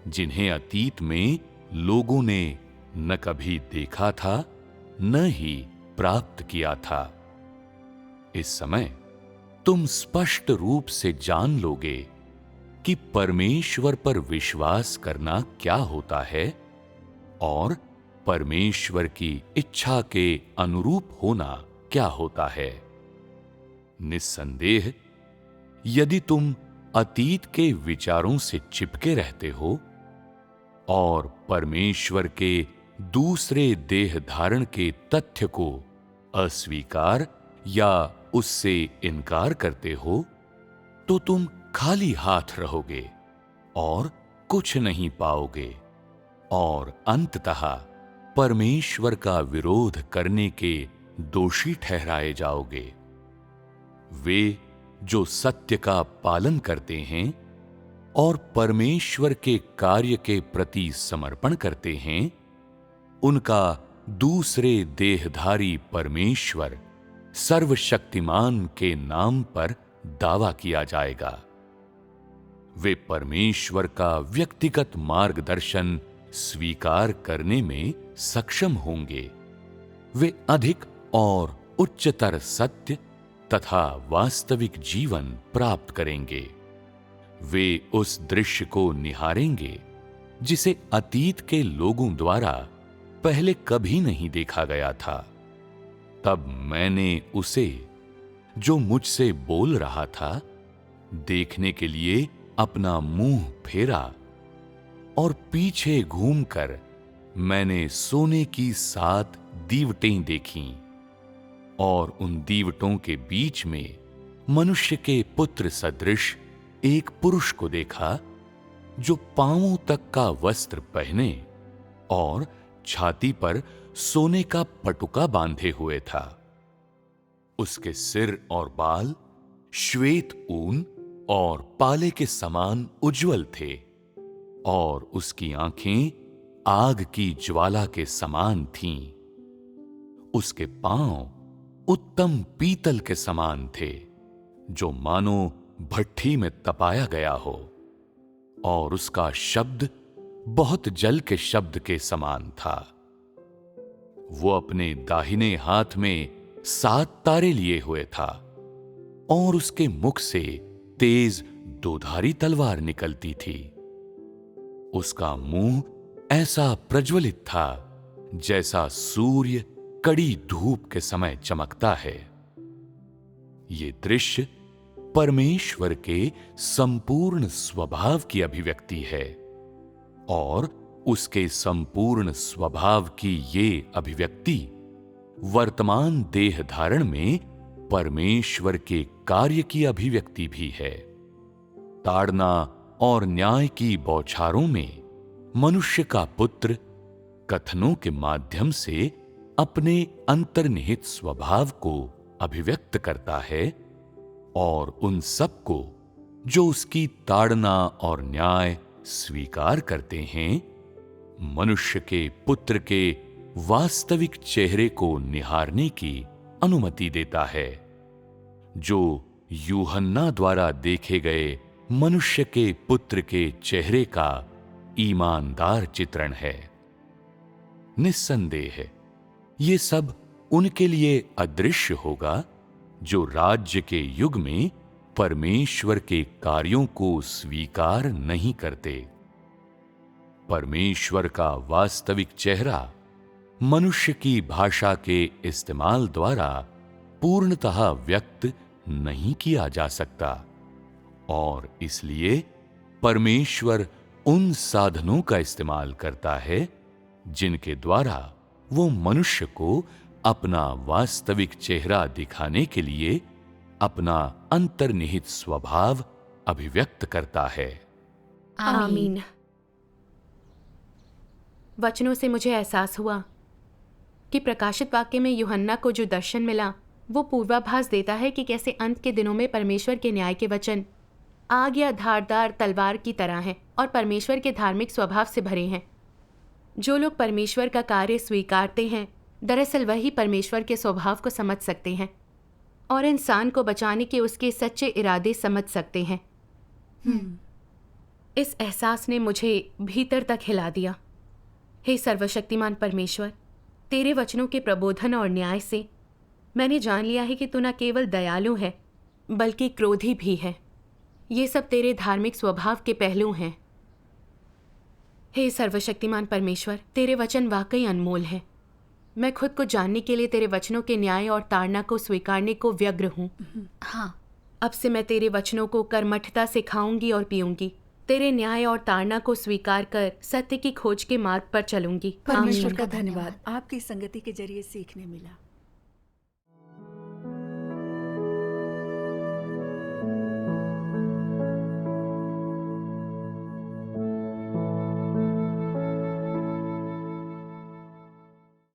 जिन्हें अतीत में लोगों ने न कभी देखा था न ही प्राप्त किया था। इस समय तुम स्पष्ट रूप से जान लोगे कि परमेश्वर पर विश्वास करना क्या होता है और परमेश्वर की इच्छा के अनुरूप होना क्या होता है। निस्संदेह यदि तुम अतीत के विचारों से चिपके रहते हो और परमेश्वर के दूसरे देह धारण के तथ्य को अस्वीकार या उससे इनकार करते हो, तो तुम खाली हाथ रहोगे और कुछ नहीं पाओगे और अंततः परमेश्वर का विरोध करने के दोषी ठहराए जाओगे। वे जो सत्य का पालन करते हैं और परमेश्वर के कार्य के प्रति समर्पण करते हैं, उनका दूसरे देहधारी परमेश्वर सर्वशक्तिमान के नाम पर दावा किया जाएगा। वे परमेश्वर का व्यक्तिगत मार्गदर्शन स्वीकार करने में सक्षम होंगे। वे अधिक और उच्चतर सत्य तथा वास्तविक जीवन प्राप्त करेंगे। वे उस दृश्य को निहारेंगे जिसे अतीत के लोगों द्वारा पहले कभी नहीं देखा गया था। तब मैंने उसे, जो मुझसे बोल रहा था, देखने के लिए अपना मुंह फेरा और पीछे घूमकर मैंने सोने की 7 दीवटें देखीं और उन दीवटों के बीच में मनुष्य के पुत्र सदृश एक पुरुष को देखा जो पांवों तक का वस्त्र पहने और छाती पर सोने का पटुका बांधे हुए था। उसके सिर और बाल श्वेत ऊन और पाले के समान उज्जवल थे और उसकी आंखें आग की ज्वाला के समान थीं। उसके पांव उत्तम पीतल के समान थे जो मानो भट्ठी में तपाया गया हो, और उसका शब्द बहुत जल के शब्द के समान था। वो अपने दाहिने हाथ में 7 तारे लिए हुए था, और उसके मुख से तेज दोधारी तलवार निकलती थी। उसका मुंह ऐसा प्रज्वलित था जैसा सूर्य कड़ी धूप के समय चमकता है। ये दृश्य परमेश्वर के संपूर्ण स्वभाव की अभिव्यक्ति है, और उसके संपूर्ण स्वभाव की ये अभिव्यक्ति वर्तमान देह धारण में परमेश्वर के कार्य की अभिव्यक्ति भी है। ताड़ना और न्याय की बौछारों में मनुष्य का पुत्र कथनों के माध्यम से अपने अंतर्निहित स्वभाव को अभिव्यक्त करता है, और उन सबको जो उसकी ताड़ना और न्याय स्वीकार करते हैं, मनुष्य के पुत्र के वास्तविक चेहरे को निहारने की अनुमति देता है, जो यूहन्ना द्वारा देखे गए मनुष्य के पुत्र के चेहरे का ईमानदार चित्रण है। निस्संदेह ये सब उनके लिए अदृश्य होगा जो राज्य के युग में परमेश्वर के कार्यों को स्वीकार नहीं करते। परमेश्वर का वास्तविक चेहरा मनुष्य की भाषा के इस्तेमाल द्वारा पूर्णतः व्यक्त नहीं किया जा सकता, और इसलिए परमेश्वर उन साधनों का इस्तेमाल करता है जिनके द्वारा वो मनुष्य को अपना वास्तविक चेहरा दिखाने के लिए अपना अंतर्निहित स्वभाव अभिव्यक्त करता है। आमीन। वचनों से मुझे एहसास हुआ कि प्रकाशित वाक्य में यूहन्ना को जो दर्शन मिला वो पूर्वाभास देता है कि कैसे अंत के दिनों में परमेश्वर के न्याय के वचन आग या धारदार तलवार की तरह हैं और परमेश्वर के धार्मिक स्वभाव से भरे हैं। जो लोग परमेश्वर का कार्य स्वीकारते हैं दरअसल वही परमेश्वर के स्वभाव को समझ सकते हैं और इंसान को बचाने के उसके सच्चे इरादे समझ सकते हैं। इस एहसास ने मुझे भीतर तक हिला दिया। हे सर्वशक्तिमान परमेश्वर, तेरे वचनों के प्रबोधन और न्याय से मैंने जान लिया है कि तू न केवल दयालु है बल्कि क्रोधी भी है। ये सब तेरे धार्मिक स्वभाव के पहलू हैं। हे सर्वशक्तिमान परमेश्वर, तेरे वचन वाकई अनमोल हैं। मैं खुद को जानने के लिए तेरे वचनों के न्याय और ताड़ना को स्वीकारने को व्यग्र हूँ। हाँ, अब से मैं तेरे वचनों को कर्मठता से खाऊंगी और पीऊंगी। तेरे न्याय और ताड़ना को स्वीकार कर सत्य की खोज के मार्ग पर चलूंगी। परमेश्वर का आमीन। धन्यवाद, आपकी संगति के जरिए सीखने मिला।